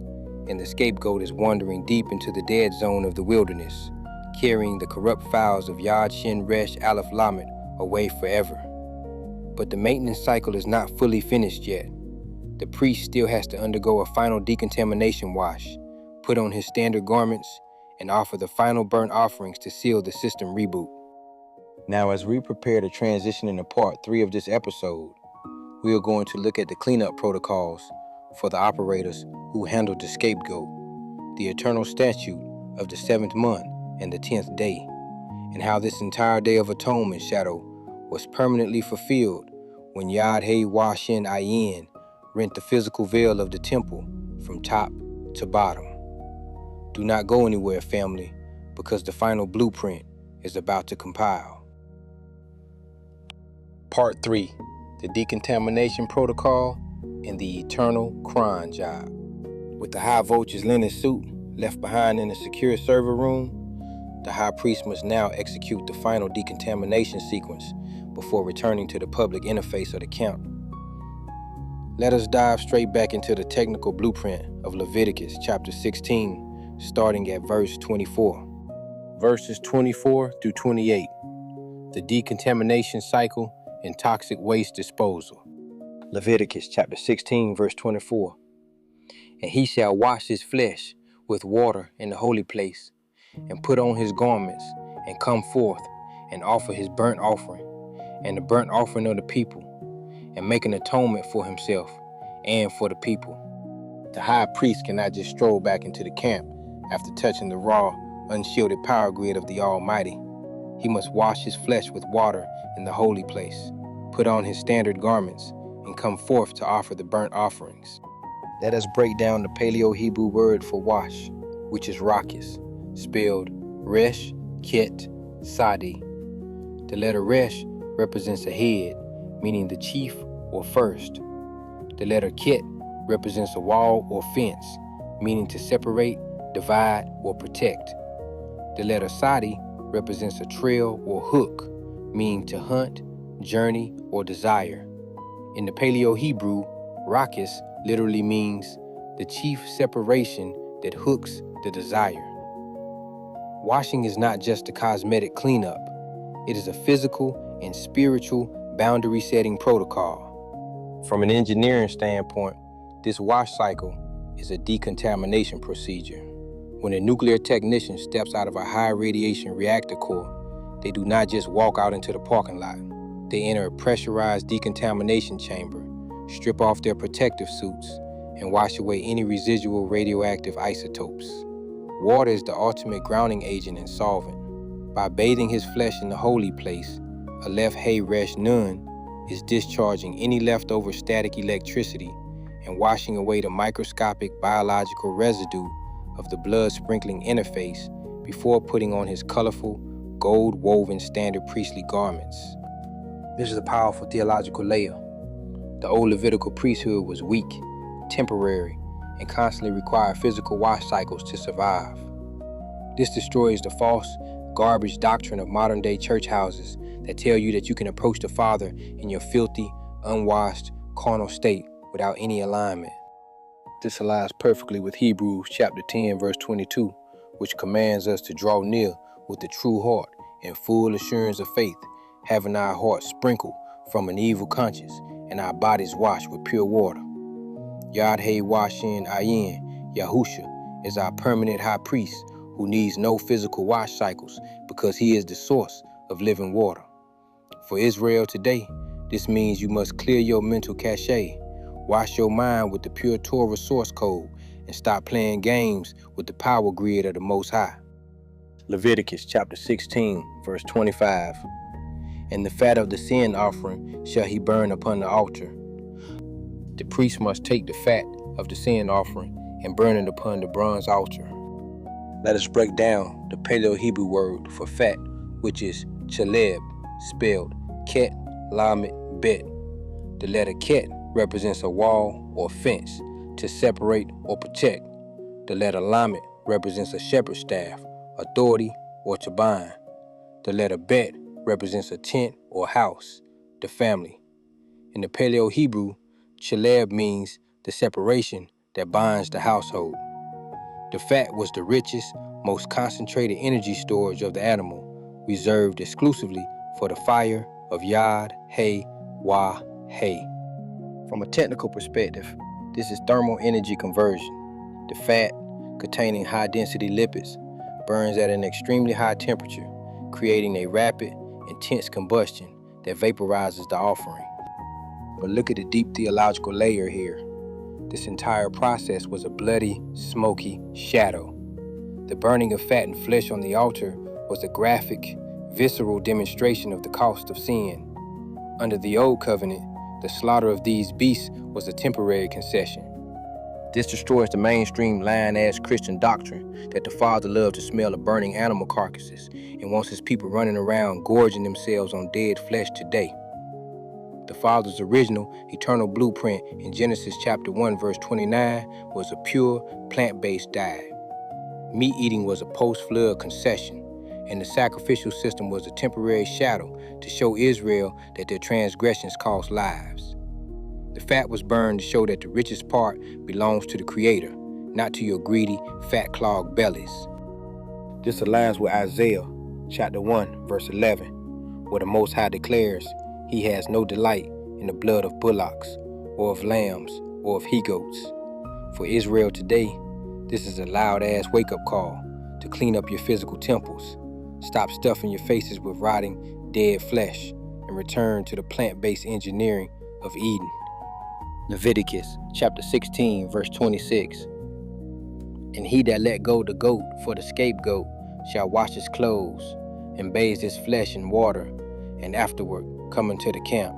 and the scapegoat is wandering deep into the dead zone of the wilderness, carrying the corrupt files of Yad Shin Resh Aleph Lamed away forever. But the maintenance cycle is not fully finished yet. The priest still has to undergo a final decontamination wash, put on his standard garments, and offer the final burnt offerings to seal the system reboot. Now, as we prepare to transition into part 3 of this episode, we are going to look at the cleanup protocols for the operators who handled the scapegoat, the eternal statute of the 7th month and the 10th day, and how this entire day of atonement shadow was permanently fulfilled when Yad He Washin Ayin rent the physical veil of the temple from top to bottom. Do not go anywhere, family, because the final blueprint is about to compile. Part 3, the decontamination protocol and the eternal cron job. With the high voltage linen suit left behind in a secure server room, the high priest must now execute the final decontamination sequence before returning to the public interface of the camp. Let us dive straight back into the technical blueprint of Leviticus chapter 16, starting at verse 24. Verses 24 through 28, the decontamination cycle and toxic waste disposal. Leviticus chapter 16, verse 24. And he shall wash his flesh with water in the holy place, and put on his garments, and come forth, and offer his burnt offering, and the burnt offering of the people, and make an atonement for himself and for the people. The high priest cannot just stroll back into the camp after touching the raw, unshielded power grid of the Almighty. He must wash his flesh with water in the holy place, put on his standard garments, and come forth to offer the burnt offerings. Let us break down the Paleo-Hebrew word for wash, which is rakis, spelled Resh, Ket, Sadi. The letter Resh represents a head, meaning the chief or first. The letter Ket represents a wall or fence, meaning to separate, divide, or protect. The letter Sadi represents a trail or hook, meaning to hunt, journey, or desire. In the Paleo-Hebrew, rakis literally means the chief separation that hooks the desire. Washing is not just a cosmetic cleanup. It is a physical and spiritual boundary-setting protocol. From an engineering standpoint, this wash cycle is a decontamination procedure. When a nuclear technician steps out of a high radiation reactor core, they do not just walk out into the parking lot. They enter a pressurized decontamination chamber, strip off their protective suits, and wash away any residual radioactive isotopes. Water is the ultimate grounding agent and solvent. By bathing his flesh in the holy place, Aleph Hey Resh Nun is discharging any leftover static electricity and washing away the microscopic biological residue of the blood-sprinkling interface before putting on his colorful, gold-woven standard priestly garments. This is a powerful theological layer. The old Levitical priesthood was weak, temporary, and constantly required physical wash cycles to survive. This destroys the false, garbage doctrine of modern-day church houses that tell you that you can approach the Father in your filthy, unwashed, carnal state without any alignment. This aligns perfectly with Hebrews chapter 10, verse 22, which commands us to draw near with a true heart and full assurance of faith, having our hearts sprinkled from an evil conscience and our bodies washed with pure water. Yad He Washin Ayin, Yahusha, is our permanent high priest who needs no physical wash cycles because he is the source of living water. For Israel today, this means you must clear your mental cache, wash your mind with the pure Torah source code, and stop playing games with the power grid of the Most High. Leviticus chapter 16, verse 25. And the fat of the sin offering shall he burn upon the altar. The priest must take the fat of the sin offering and burn it upon the bronze altar. Let us break down the Paleo-Hebrew word for fat, which is chaleb, spelled Ket, Lamed, Bet. The letter Ket represents a wall or fence to separate or protect. The letter Lamed represents a shepherd's staff, authority, or to bind. The letter Bet represents a tent or house, the family. In the Paleo-Hebrew, Chaleb means the separation that binds the household. The fat was the richest, most concentrated energy storage of the animal, reserved exclusively for the fire of Yad He Wah He. From a technical perspective, this is thermal energy conversion. The fat, containing high-density lipids, burns at an extremely high temperature, creating a rapid, intense combustion that vaporizes the offering. But look at the deep theological layer here. This entire process was a bloody, smoky shadow. The burning of fat and flesh on the altar was a graphic, visceral demonstration of the cost of sin. Under the old covenant, the slaughter of these beasts was a temporary concession. This destroys the mainstream lying-ass Christian doctrine that the Father loved to smell the burning animal carcasses and wants his people running around gorging themselves on dead flesh today. The Father's original, eternal blueprint in Genesis chapter 1, verse 29 was a pure, plant-based diet. Meat eating was a post-flood concession, and the sacrificial system was a temporary shadow to show Israel that their transgressions cost lives. The fat was burned to show that the richest part belongs to the Creator, not to your greedy, fat-clogged bellies. This aligns with Isaiah chapter 1, verse 11, where the Most High declares, He has no delight in the blood of bullocks, or of lambs, or of he-goats. For Israel today, this is a loud-ass wake-up call to clean up your physical temples, stop stuffing your faces with rotting, dead flesh, and return to the plant-based engineering of Eden. Leviticus chapter 16, verse 26. And he that let go the goat for the scapegoat shall wash his clothes, and bathe his flesh in water, and afterward come into the camp.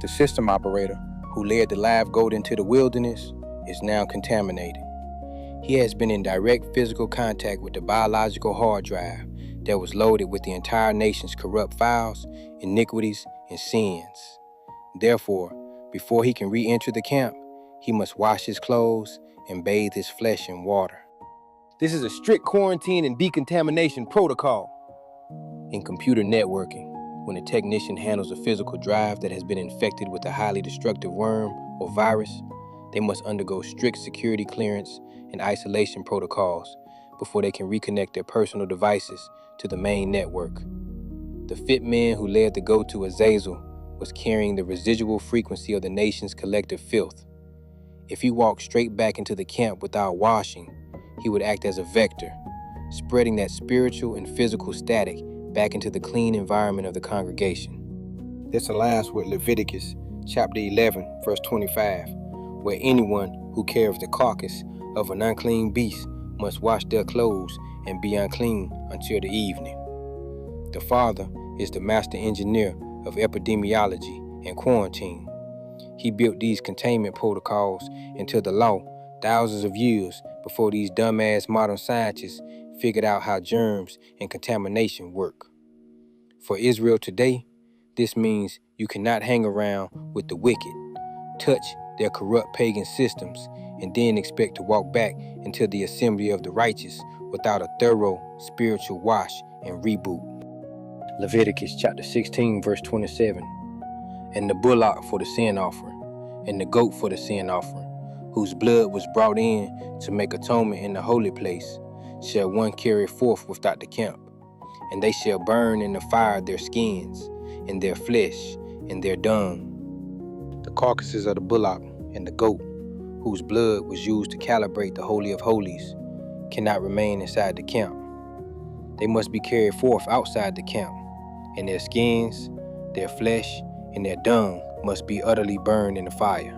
The system operator who led the live goat into the wilderness is now contaminated. He has been in direct physical contact with the biological hard drive that was loaded with the entire nation's corrupt files, iniquities, and sins. Therefore, before he can re-enter the camp, he must wash his clothes and bathe his flesh in water. This is a strict quarantine and decontamination protocol. In computer networking, when a technician handles a physical drive that has been infected with a highly destructive worm or virus, they must undergo strict security clearance and isolation protocols before they can reconnect their personal devices to the main network. The fit man who led the goat to Azazel was carrying the residual frequency of the nation's collective filth. If he walked straight back into the camp without washing, he would act as a vector, spreading that spiritual and physical static back into the clean environment of the congregation. This aligns with Leviticus chapter 11, verse 25, where anyone who carries the carcass of an unclean beast must wash their clothes and be unclean until the evening. The Father is the master engineer of epidemiology and quarantine. He built these containment protocols into the law thousands of years before these dumbass modern scientists figured out how germs and contamination work. For Israel today, this means you cannot hang around with the wicked, touch their corrupt pagan systems, and then expect to walk back into the assembly of the righteous without a thorough spiritual wash and reboot. Leviticus chapter 16, verse 27. And the bullock for the sin offering, and the goat for the sin offering, whose blood was brought in to make atonement in the holy place, shall one carry forth without the camp. And they shall burn in the fire their skins, and their flesh, and their dung. The carcasses of the bullock and the goat, whose blood was used to calibrate the Holy of Holies, cannot remain inside the camp. They must be carried forth outside the camp, and their skins, their flesh, and their dung must be utterly burned in the fire.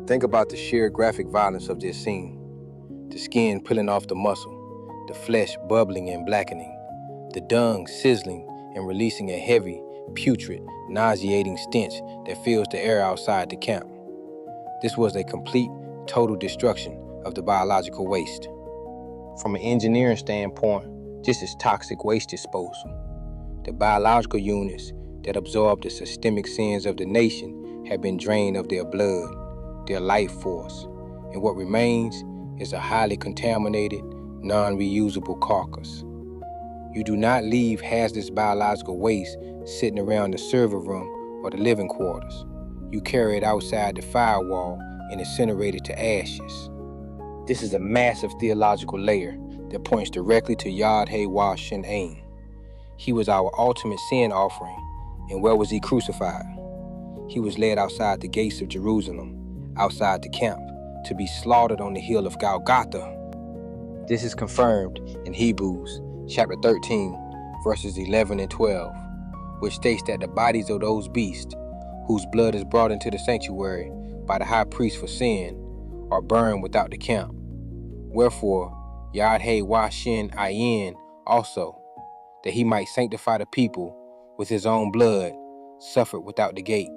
Think about the sheer graphic violence of this scene. The skin peeling off the muscle, the flesh bubbling and blackening, the dung sizzling and releasing a heavy, putrid, nauseating stench that fills the air outside the camp. This was a complete, total destruction of the biological waste. From an engineering standpoint, this is toxic waste disposal. The biological units that absorb the systemic sins of the nation have been drained of their blood, their life force, and what remains is a highly contaminated, non-reusable carcass. You do not leave hazardous biological waste sitting around the server room or the living quarters. You carry it outside the firewall and incinerate it to ashes. This is a massive theological layer that points directly to Yod-Heh-Wah-Shin-Ain. He was our ultimate sin offering, and where was he crucified? He was led outside the gates of Jerusalem, outside the camp, to be slaughtered on the hill of Golgotha. This is confirmed in Hebrews chapter 13, verses 11 and 12, which states that the bodies of those beasts, whose blood is brought into the sanctuary by the high priest for sin, are burned without the camp. Wherefore, Yod-Heh-Wah-Shin-Ain also, that he might sanctify the people with his own blood, suffered without the gate.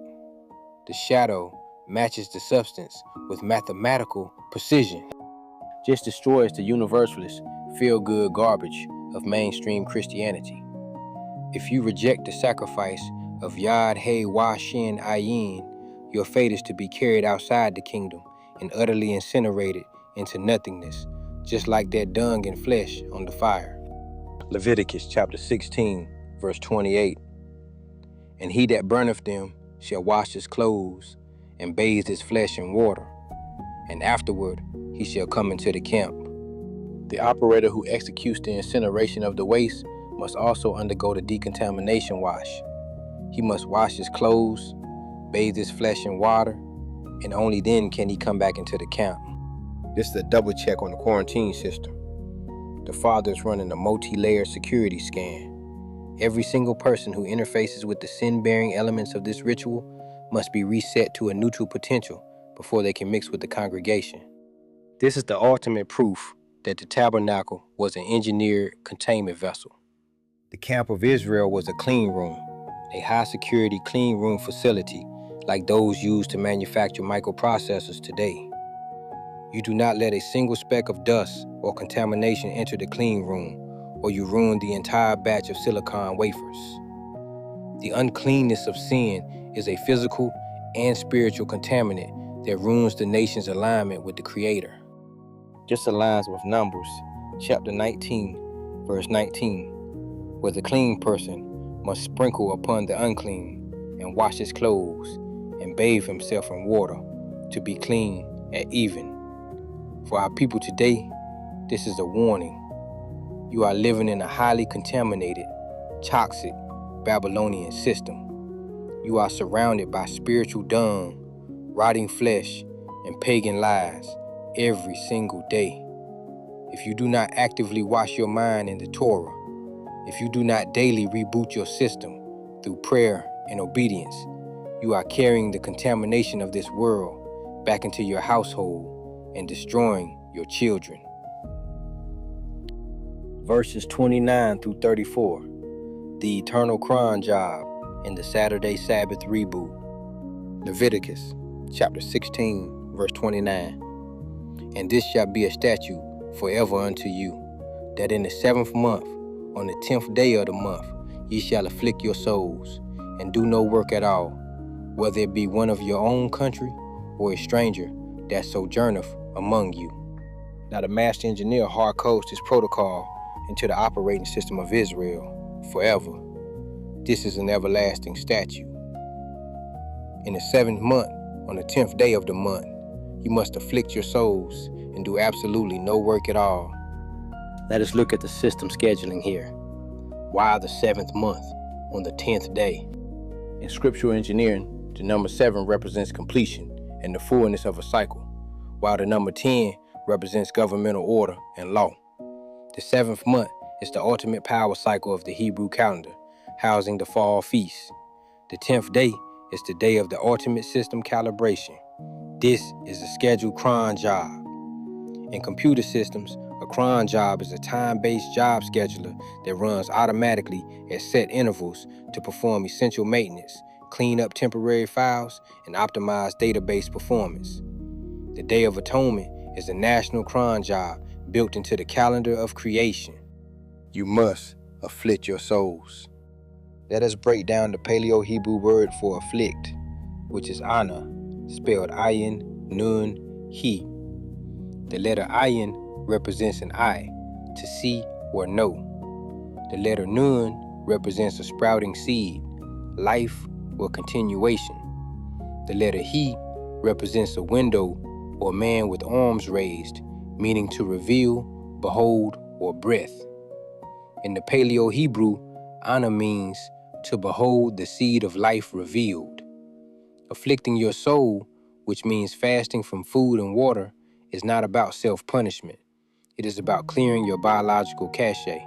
The shadow matches the substance with mathematical precision. Just destroys the universalist, feel-good garbage of mainstream Christianity. If you reject the sacrifice of Yod-Heh-Wah-Shin-Ain, your fate is to be carried outside the kingdom and utterly incinerated into nothingness, just like that dung and flesh on the fire. Leviticus chapter 16, verse 28. And he that burneth them shall wash his clothes and bathe his flesh in water, and afterward he shall come into the camp. The operator who executes the incineration of the waste must also undergo the decontamination wash. He must wash his clothes, bathe his flesh in water, and only then can he come back into the camp. This is a double check on the quarantine system. The Father is running a multi-layered security scan. Every single person who interfaces with the sin-bearing elements of this ritual must be reset to a neutral potential before they can mix with the congregation. This is the ultimate proof that the tabernacle was an engineered containment vessel. The camp of Israel was a clean room, a high-security clean room facility like those used to manufacture microprocessors today. You do not let a single speck of dust or contamination enter the clean room, or you ruin the entire batch of silicon wafers. The uncleanness of sin is a physical and spiritual contaminant that ruins the nation's alignment with the Creator. This aligns with Numbers, chapter 19, verse 19, where the clean person must sprinkle upon the unclean and wash his clothes and bathe himself in water to be clean at even. For our people today, this is a warning. You are living in a highly contaminated, toxic Babylonian system. You are surrounded by spiritual dung, rotting flesh, and pagan lies every single day. If you do not actively wash your mind in the Torah, if you do not daily reboot your system through prayer and obedience, you are carrying the contamination of this world back into your household and destroying your children. Verses 29 through 34, the eternal cron job and the Saturday Sabbath reboot. Leviticus chapter 16, verse 29. And this shall be a statute forever unto you, that in the 7th month, on the 10th day of the month, ye shall afflict your souls, and do no work at all, whether it be one of your own country or a stranger that sojourneth among you. Now the master engineer hard codes this protocol into the operating system of Israel forever. This is an everlasting statute. In the 7th month, on the 10th day of the month, you must afflict your souls and do absolutely no work at all. Let us look at the system scheduling here. Why the 7th month on the 10th day? In scriptural engineering, the number 7 represents completion and the fullness of a cycle, while the number 10 represents governmental order and law. The 7th month is the ultimate power cycle of the Hebrew calendar, housing the fall feast. The 10th day is the day of the ultimate system calibration. This is a scheduled cron job. In computer systems, a cron job is a time-based job scheduler that runs automatically at set intervals to perform essential maintenance, clean up temporary files, and optimize database performance. The Day of Atonement is a national cron job built into the calendar of creation. You must afflict your souls. Let us break down the Paleo-Hebrew word for afflict, which is ana, spelled ayin, nun, he. The letter ayin represents an eye, to see or know. The letter nun represents a sprouting seed, life or continuation. The letter he represents a window or man with arms raised, meaning to reveal, behold, or breath. In the Paleo-Hebrew, ana means to behold the seed of life revealed. Afflicting your soul, which means fasting from food and water, is not about self-punishment. It is about clearing your biological cache.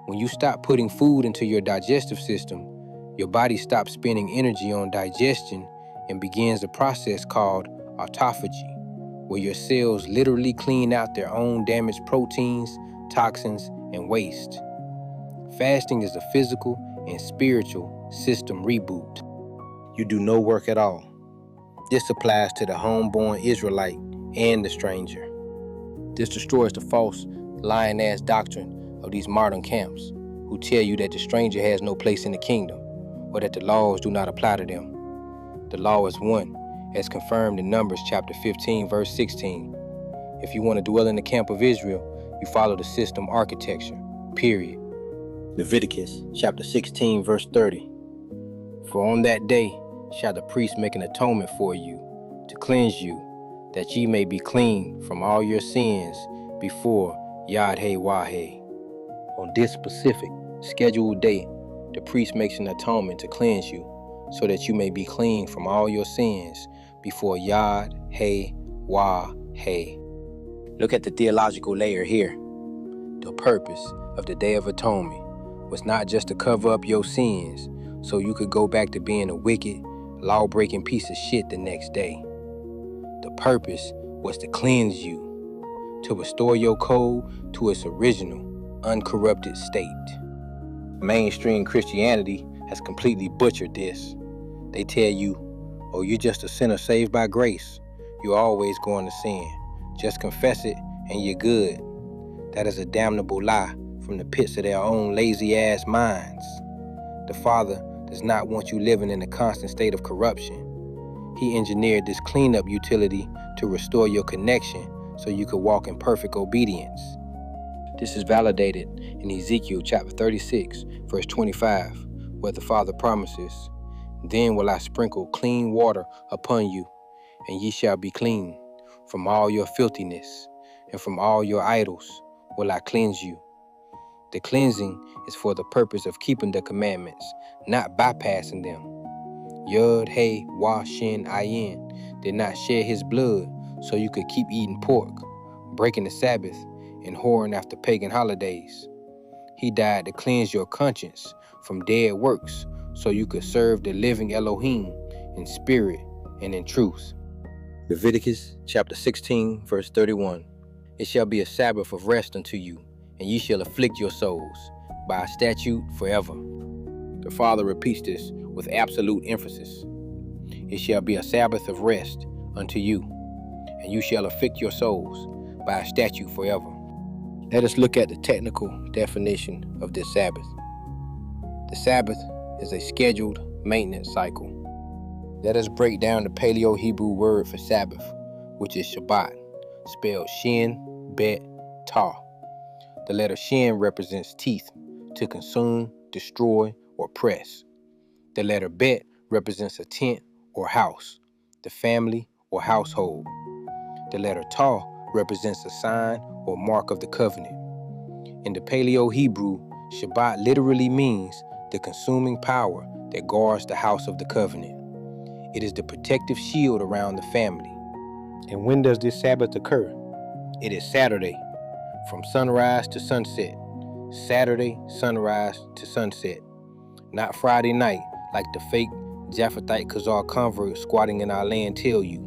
When you stop putting food into your digestive system, your body stops spending energy on digestion and begins a process called autophagy, where your cells literally clean out their own damaged proteins, toxins, and waste. Fasting is a physical and spiritual system reboot. You do no work at all. This applies to the homeborn Israelite and the stranger. This destroys the false, lying-ass doctrine of these modern camps who tell you that the stranger has no place in the kingdom or that the laws do not apply to them. The law is one, as confirmed in Numbers chapter 15, verse 16. If you want to dwell in the camp of Israel, you follow the system architecture, period. Leviticus chapter 16, verse 30. For on that day shall the priest make an atonement for you, to cleanse you, that ye may be clean from all your sins before Yad-Heh-Wah-Heh. On this specific, scheduled day, the priest makes an atonement to cleanse you, so that you may be clean from all your sins before Yad-Heh-Wah-Heh. Look at the theological layer here. The purpose of the Day of Atonement was not just to cover up your sins so you could go back to being a wicked, law-breaking piece of shit the next day. The purpose was to cleanse you, to restore your code to its original, uncorrupted state. Mainstream Christianity has completely butchered this. They tell you, oh, you're just a sinner saved by grace. You're always going to sin. Just confess it and you're good. That is a damnable lie from the pits of their own lazy-ass minds. The Father does not want you living in a constant state of corruption. He engineered this cleanup utility to restore your connection so you could walk in perfect obedience. This is validated in Ezekiel chapter 36, verse 25, where the Father promises, "Then will I sprinkle clean water upon you, and ye shall be clean. From all your filthiness and from all your idols will I cleanse you." The cleansing is for the purpose of keeping the commandments, not bypassing them. Yud, Hey, Wah, Shin, Ayin did not shed his blood so you could keep eating pork, breaking the Sabbath, and whoring after pagan holidays. He died to cleanse your conscience from dead works so you could serve the living Elohim in spirit and in truth. Leviticus chapter 16, verse 31. It shall be a Sabbath of rest unto you, and ye shall afflict your souls by a statute forever. The Father repeats this with absolute emphasis. It shall be a Sabbath of rest unto you, and you shall afflict your souls by a statute forever. Let us look at the technical definition of this Sabbath. The Sabbath is a scheduled maintenance cycle. Let us break down the Paleo-Hebrew word for Sabbath, which is Shabbat, spelled Shin, Bet, Ta. The letter Shin represents teeth, to consume, destroy, or press. The letter Bet represents a tent or house, the family or household. The letter Ta represents a sign or mark of the covenant. In the Paleo-Hebrew, Shabbat literally means the consuming power that guards the house of the covenant. It is the protective shield around the family. And when does this Sabbath occur? It is Saturday, from sunrise to sunset. Saturday, sunrise to sunset. Not Friday night, like the fake Japhetite Khazar converts squatting in our land tell you.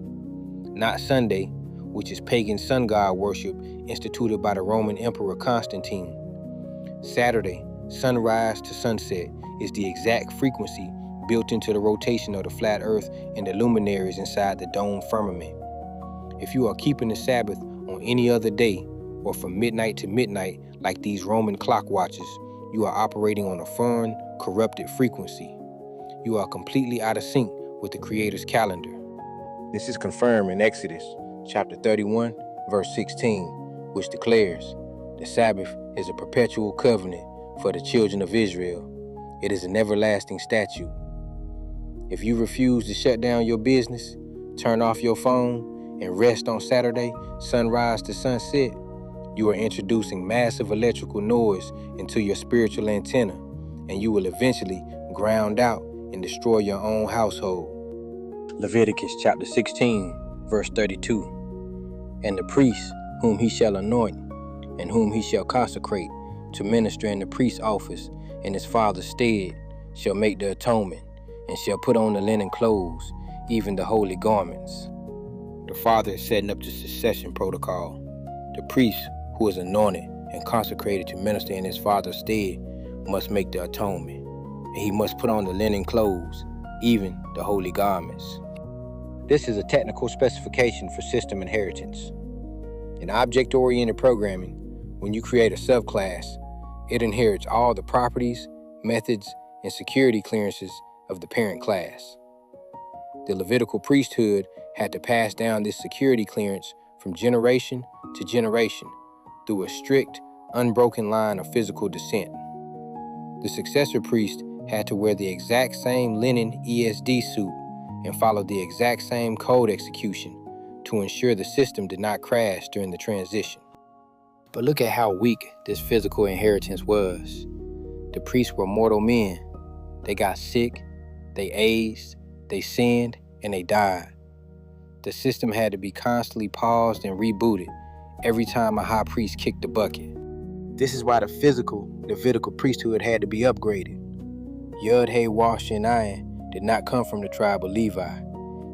Not Sunday, which is pagan sun god worship instituted by the Roman Emperor Constantine. Saturday, sunrise to sunset, is the exact frequency built into the rotation of the flat earth and the luminaries inside the dome firmament. If you are keeping the Sabbath on any other day, or from midnight to midnight like these Roman clock watches, you are operating on a foreign, corrupted frequency. You are completely out of sync with the Creator's calendar. This is confirmed in Exodus chapter 31, verse 16, which declares, "The Sabbath is a perpetual covenant for the children of Israel. It is an everlasting statute." If you refuse to shut down your business, turn off your phone, and rest on Saturday, sunrise to sunset, you are introducing massive electrical noise into your spiritual antenna, and you will eventually ground out and destroy your own household. Leviticus chapter 16, verse 32. "And the priest whom he shall anoint, and whom he shall consecrate to minister in the priest's office in his father's stead, shall make the atonement, and shall put on the linen clothes, even the holy garments." The Father is setting up the succession protocol. The priest who is anointed and consecrated to minister in his father's stead must make the atonement, and he must put on the linen clothes, even the holy garments. This is a technical specification for system inheritance. In object-oriented programming, when you create a subclass, it inherits all the properties, methods, and security clearances of the parent class. The Levitical priesthood had to pass down this security clearance from generation to generation through a strict, unbroken line of physical descent. The successor priest had to wear the exact same linen ESD suit and follow the exact same code execution to ensure the system did not crash during the transition. But look at how weak this physical inheritance was. The priests were mortal men. They got sick, they aged, they sinned, and they died. The system had to be constantly paused and rebooted every time a high priest kicked the bucket. This is why the physical Levitical priesthood had to be upgraded. Yud, Hey, Wah, Shin, Ayin did not come from the tribe of Levi.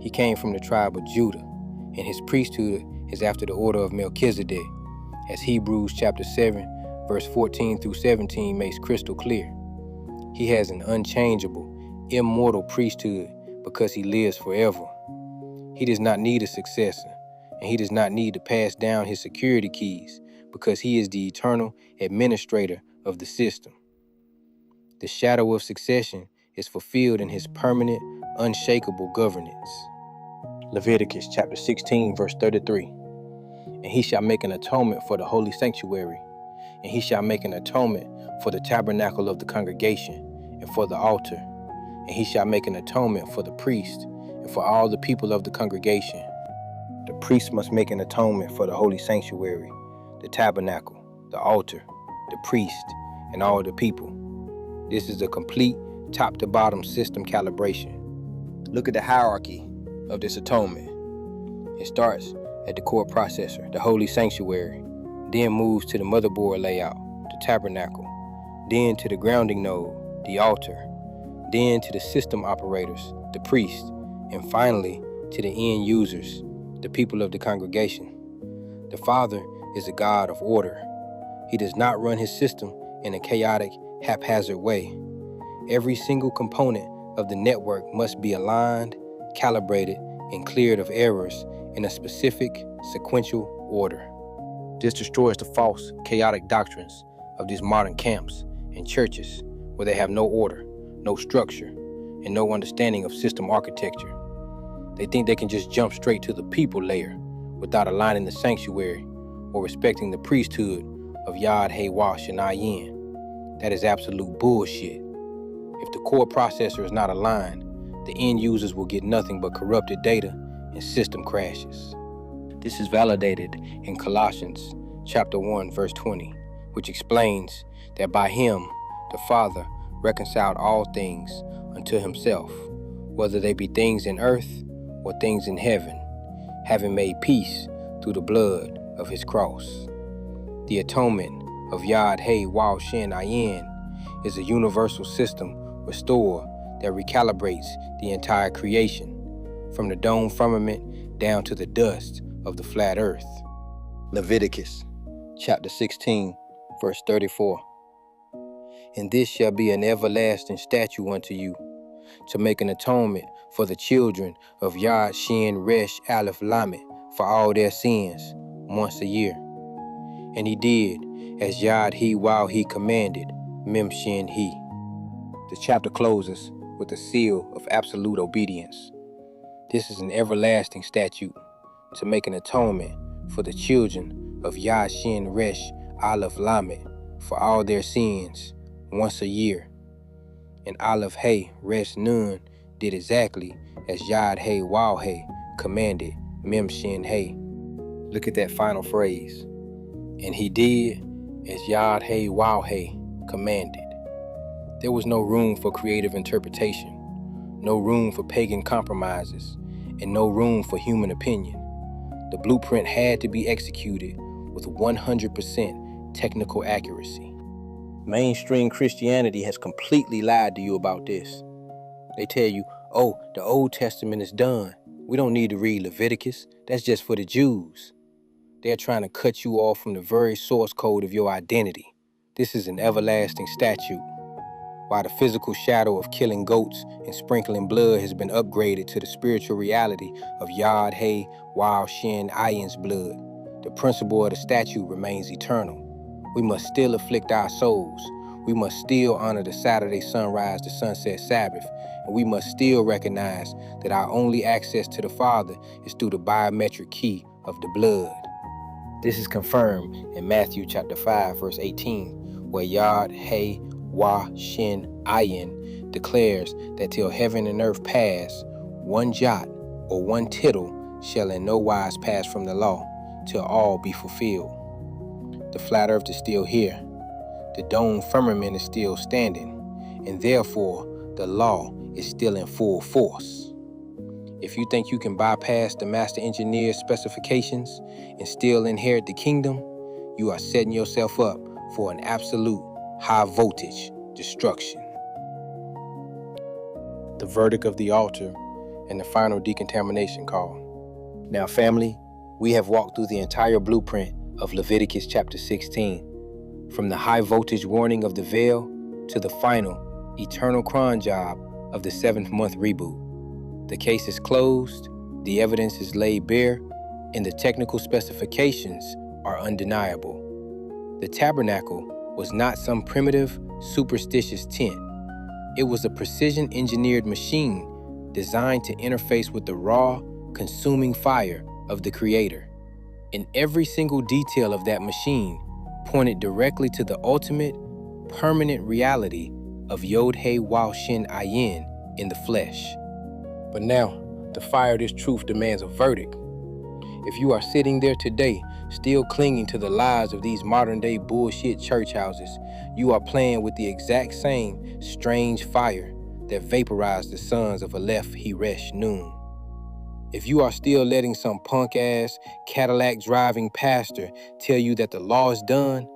He came from the tribe of Judah, and his priesthood is after the order of Melchizedek, as Hebrews chapter 7, verse 14 through 17 makes crystal clear. He has an unchangeable, immortal priesthood because he lives forever. He does not need a successor, and he does not need to pass down his security keys because he is the eternal administrator of the system. The shadow of succession is fulfilled in his permanent, unshakable governance. Leviticus chapter 16, verse 33. And he shall make an atonement for the holy sanctuary, and he shall make an atonement for the tabernacle of the congregation, and for the altar, and he shall make an atonement for the priest, and for all the people of the congregation. The priest must make an atonement for the holy sanctuary, the tabernacle, the altar, the priest, and all the people. This is a complete top-to-bottom system calibration. Look at the hierarchy of this atonement. It starts at the core processor, the holy sanctuary, then moves to the motherboard layout, the tabernacle, then to the grounding node, the altar, then to the system operators, the priest, and finally to the end users, the people of the congregation. The Father is a God of order. He does not run his system in a chaotic, haphazard way. Every single component of the network must be aligned, calibrated, and cleared of errors in a specific, sequential order. This destroys the false, chaotic doctrines of these modern camps and churches where they have no order, no structure, and no understanding of system architecture. They think they can just jump straight to the people layer without aligning the sanctuary or respecting the priesthood of Yod, Hey, Wash, and Ayin. That is absolute bullshit. If the core processor is not aligned, the end users will get nothing but corrupted data and system crashes. This is validated in Colossians chapter 1, verse 20, which explains that by him, the Father reconciled all things unto himself, whether they be things in earth or things in heaven, having made peace through the blood of his cross. The atonement of Yod, Hey, Waw, Shin, Ayin is a universal system restore that recalibrates the entire creation, from the dome firmament down to the dust of the flat earth. Leviticus chapter 16, verse 34. And this shall be an everlasting statute unto you, to make an atonement for the children of Yod, Shin, Resh, Aleph, Lamed, for all their sins, once a year. And he did as Yod, He, Waw, He commanded, Mem, Shin, He. The chapter closes with a seal of absolute obedience. This is an everlasting statute to make an atonement for the children of Yod, Shin, Resh, Aleph, Lamed, for all their sins, once a year. And Aleph, Hey, Resh, Nun did exactly as Yod, Hey, Waw, Hey commanded, Mem, Shin, Hey. Look at that final phrase. And he did as Yod, Hey, Waw, Hey commanded. There was no room for creative interpretation, no room for pagan compromises, and no room for human opinion. The blueprint had to be executed with 100% technical accuracy. Mainstream Christianity has completely lied to you about this. They tell you, oh, the Old Testament is done. We don't need to read Leviticus. That's just for the Jews. They're trying to cut you off from the very source code of your identity. This is an everlasting statute. While the physical shadow of killing goats and sprinkling blood has been upgraded to the spiritual reality of Yod, Hey, Waw, Shin, Ayin's blood, the principle of the statute remains eternal. We must still afflict our souls. We must still honor the Saturday sunrise to sunset Sabbath, and we must still recognize that our only access to the Father is through the biometric key of the blood. This is confirmed in Matthew chapter 5, verse 18, where Yod, Hey, Waw, Shin, Ayin declares that till heaven and earth pass, one jot or one tittle shall in no wise pass from the law, till all be fulfilled. The flat earth is still here. The dome firmament is still standing, and therefore the law is still in full force. If you think you can bypass the master engineer's specifications and still inherit the kingdom, you are setting yourself up for an absolute high voltage destruction. the verdict of the altar, and the final decontamination call. Now, family, we have walked through the entire blueprint of Leviticus chapter 16, from the high voltage warning of the veil to the final, eternal cron job of the 7th month reboot. The case is closed, the evidence is laid bare, and the technical specifications are undeniable. The tabernacle was not some primitive, superstitious tent. It was a precision-engineered machine designed to interface with the raw, consuming fire of the Creator. And every single detail of that machine pointed directly to the ultimate, permanent reality of Yod-He Waw-Shin Ayin in the flesh. But now, the fire of this truth demands a verdict. If you are sitting there today, still clinging to the lies of these modern-day bullshit church houses, you are playing with the exact same strange fire that vaporized the sons of Aleph Hiresh Nun. If you are still letting some punk-ass, Cadillac-driving pastor tell you that the law is done,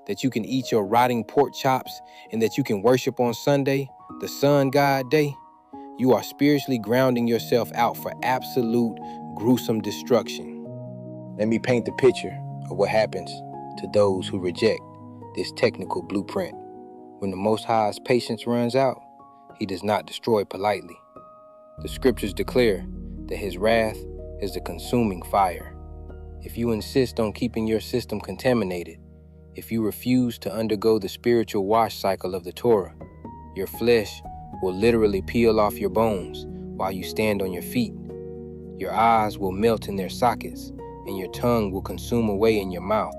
that you can eat your rotting pork chops, and that you can worship on Sunday, the sun god day, you are spiritually grounding yourself out for absolute, gruesome destruction. Let me paint the picture of what happens to those who reject this technical blueprint. When the Most High's patience runs out, he does not destroy politely. The scriptures declare that his wrath is a consuming fire. If you insist on keeping your system contaminated, if you refuse to undergo the spiritual wash cycle of the Torah, your flesh will literally peel off your bones while you stand on your feet. Your eyes will melt in their sockets, and your tongue will consume away in your mouth,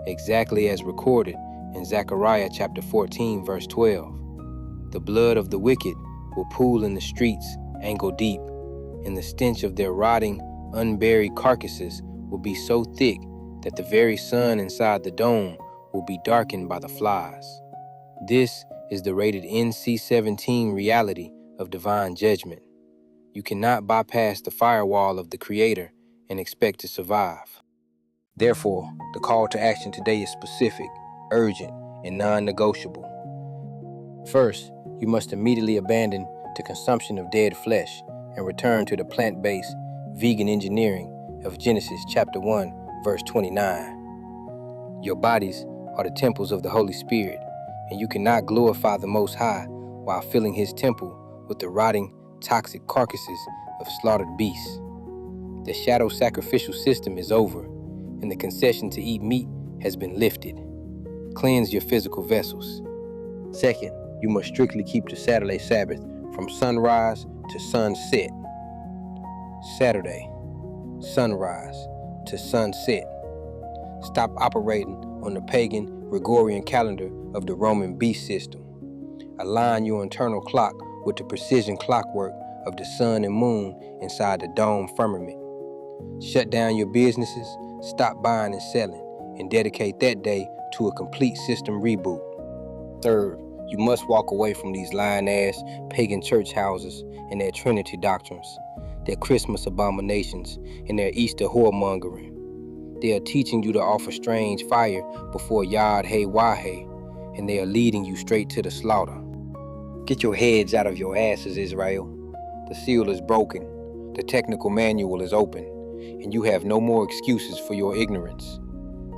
exactly as recorded in Zechariah chapter 14, verse 12. The blood of the wicked will pool in the streets ankle deep, and the stench of their rotting, unburied carcasses will be so thick that the very sun inside the dome will be darkened by the flies. This is the rated NC-17 reality of divine judgment. You cannot bypass the firewall of the Creator and expect to survive. Therefore, the call to action today is specific, urgent, and non-negotiable. First, you must immediately abandon the consumption of dead flesh and return to the plant-based, vegan engineering of Genesis chapter 1, verse 29. Your bodies are the temples of the Holy Spirit, and you cannot glorify the Most High while filling his temple with the rotting, toxic carcasses of slaughtered beasts. The shadow sacrificial system is over, and the concession to eat meat has been lifted. Cleanse your physical vessels. Second, you must strictly keep the Saturday Sabbath from sunrise to sunset. Saturday, sunrise to sunset. Stop operating on the pagan Gregorian calendar of the Roman beast system. Align your internal clock with the precision clockwork of the sun and moon inside the dome firmament. Shut down your businesses, stop buying and selling, and dedicate that day to a complete system reboot. Third, you must walk away from these lying-ass pagan church houses and their Trinity doctrines, their Christmas abominations, and their Easter whoremongering. They are teaching you to offer strange fire before Yod-He Waw-He, and they are leading you straight to the slaughter. Get your heads out of your asses, Israel. The seal is broken, the technical manual is open, and you have no more excuses for your ignorance.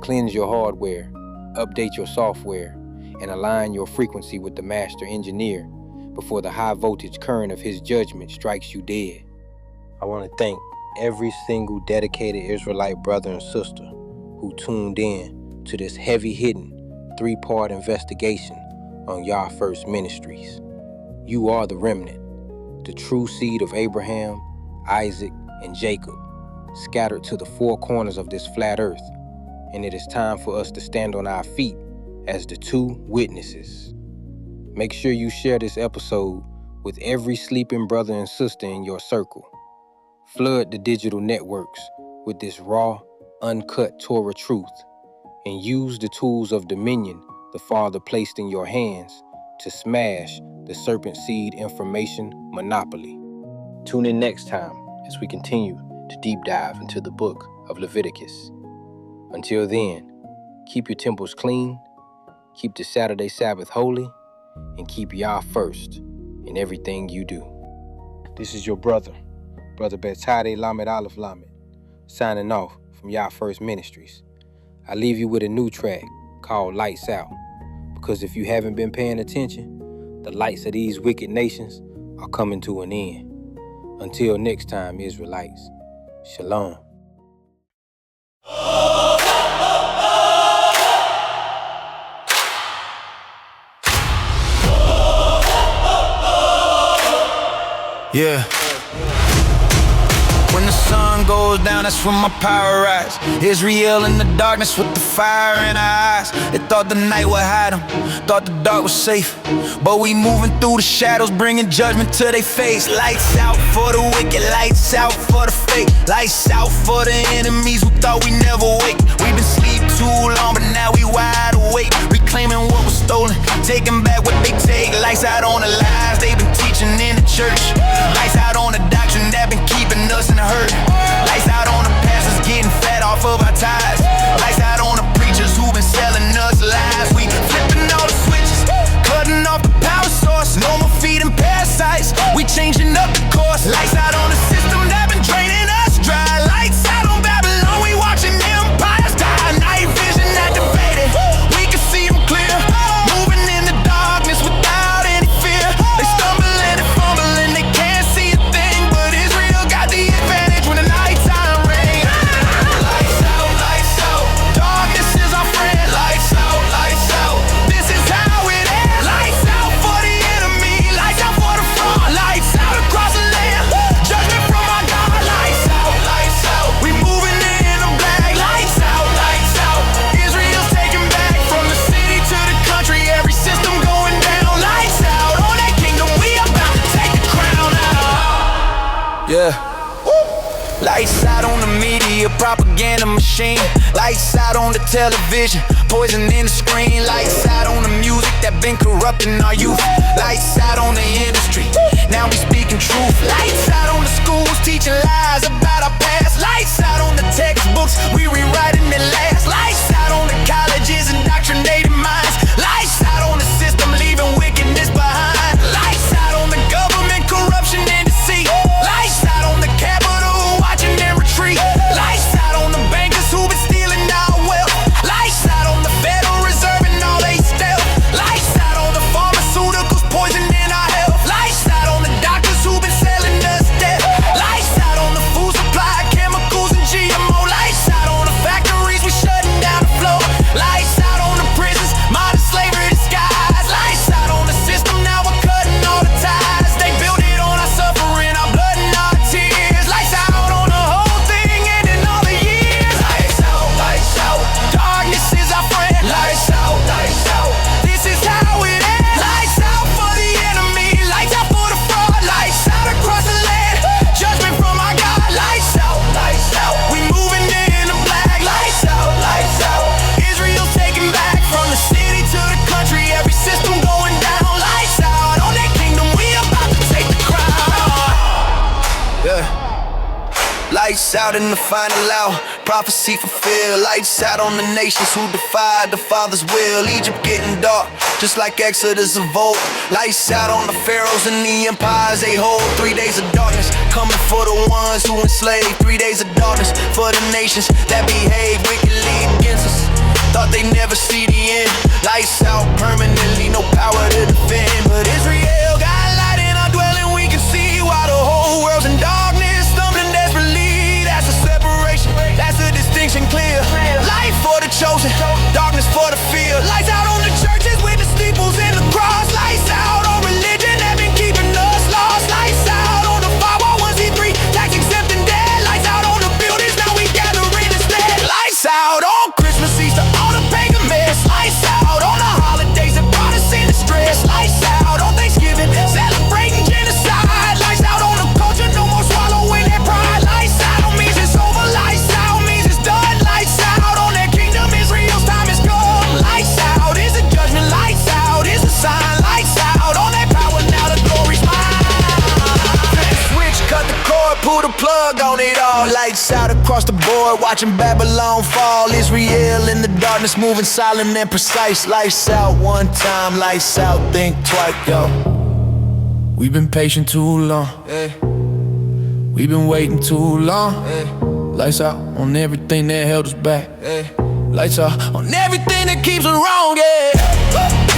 Cleanse your hardware, update your software, and align your frequency with the master engineer before the high voltage current of his judgment strikes you dead. I want to thank every single dedicated Israelite brother and sister who tuned in to this heavy-hitting 3-part investigation on Yah First Ministries. You are the remnant, the true seed of Abraham, Isaac, and Jacob, scattered to the 4 corners of this flat earth, and it is time for us to stand on our feet as the 2 witnesses. Make sure you share this episode with every sleeping brother and sister in your circle. Flood the digital networks with this raw, uncut Torah truth, and use the tools of dominion the Father placed in your hands to smash the serpent seed information monopoly. Tune in next time as we continue to deep dive into the book of Leviticus. Until then, keep your temples clean, keep the Saturday Sabbath holy, and keep Yah first in everything you do. This is your brother Betade Lamed Aleph Lamed, signing off from Yah First Ministries. I leave you with a new track called Lights Out, because if you haven't been paying attention, the lights of these wicked nations are coming to an end. Until next time, Israelites, Shalom. Yeah. When the sun goes down, that's when my power rise. Israel in the darkness with the fire in our eyes. They thought the night would hide them, thought the dark was safe, but we moving through the shadows, bringing judgment to their face. Lights out for the wicked, lights out for the fake, lights out for the enemies who thought we never wake. We've been asleep too long, but now we wide awake, reclaiming what was stolen, taking back what they take. Lights out on the lies they've been teaching in the church. Lights out on the doctrine that been keeping us in the hurt. Lights out on the pastors getting fat off of our ties. Lights out on the preachers who been selling us lies. We flipping all the switches, cutting off the power source. No more feeding parasites, we changing up the course. Lights out on the system that been draining us dry. Lights out on Babylon, we watching empires die. Night vision activated, we can see them clear. Moving in the darkness without any fear. They stumbling and fumbling, they can't see a thing, but Israel got the advantage when the nighttime ring. Lights out, darkness is our friend. Lights out, this is how it ends. Lights out for the enemy, lights out for the fraud. Lights out across the land, judgment from our God. Lights out, we moving in the black. Lights out, Israel's taking back from the city to the country, every system going down. Lights out on that kingdom, we about to take the crown out. Yeah. Lights out on the media, propaganda machine. Lights out on the television, poison in the screen. Lights out on the music that been corrupting our youth. Lights out on the industry, now we speaking truth. Lights out on the schools, teaching lies about our past. Lights out on the textbooks, we rewriting it last. Lights out on the colleges, indoctrinating minds. Lights out on the system, leaving wickedness behind. Lights out on the government, corruption and deceit. Lights out on the capital, watching them retreat. Lights out on the bankers who been stealing our wealth. Lights out on the Federal Reserve and all they stealth. Lights out on the pharmaceuticals, poisoning our health. Lights out on the doctors who been selling us death. Lights out on the food supply, chemicals and GMO. Lights out on the factories, we shutting down the floor. Lights out on the prisons, modern slavery disguise. Lights out on the system, now we're cutting all the ties. They built it on our suffering, our blood and our tears. Lights out on the whole thing, ending all the years. Lights out, darkness is our friend. Lights out, this is how it ends. Lights out for the enemy, lights out for the fraud. Lights out across the land, judgment from our God. Lights out, we moving in the black. Lights out, Israel's taking back from the city to the country, every system going down. Lights out on that kingdom, we about to take the crown. Yeah. Lights out in the final hour, prophecy fulfilled. Lights out on the nations who defied the Father's will. Egypt getting dark, just like Exodus of old. Lights out on the pharaohs and the empires they hold. 3 days of darkness coming for the ones who enslaved. 3 days of darkness for the nations that behave wickedly against us. Thought they never see the end. Lights out permanently, no power to defend. But Israel got light in our dwelling, we can see while the whole world's in darkness, stumbling desperately. That's a separation, that's a distinction clear. Light for the chosen, darkness for the fear. Lights out on the churches with the steeples and the cross. Lights out on religion that been keeping us lost. Lights out on the 501c3, tax exempt and dead. Lights out on the buildings, now we gathering instead. Lights out on Christmas, Easter, all the pagan mess. Lights out on the holidays that brought us in distress. Lights out on Thanksgiving, celebrating genocide. Lights out on the culture, no more swallowing their pride. Lights out means it's over, lights out means it's done. Lights out on that kingdom, Israel's time is gone. Lights out is a judgment, lights out is a sign. Lights out on that power, now the glory's mine. Flip the switch, cut the cord, pull the plug on it all. Lights out across the board, watching Babylon fall. Israel in the darkness, moving silent and precise. Lights out one time, lights out, think twice, yo. We've been patient too long. We've been waiting too long. Lights out on everything that held us back. Lights out on everything that keeps us wrong, yeah.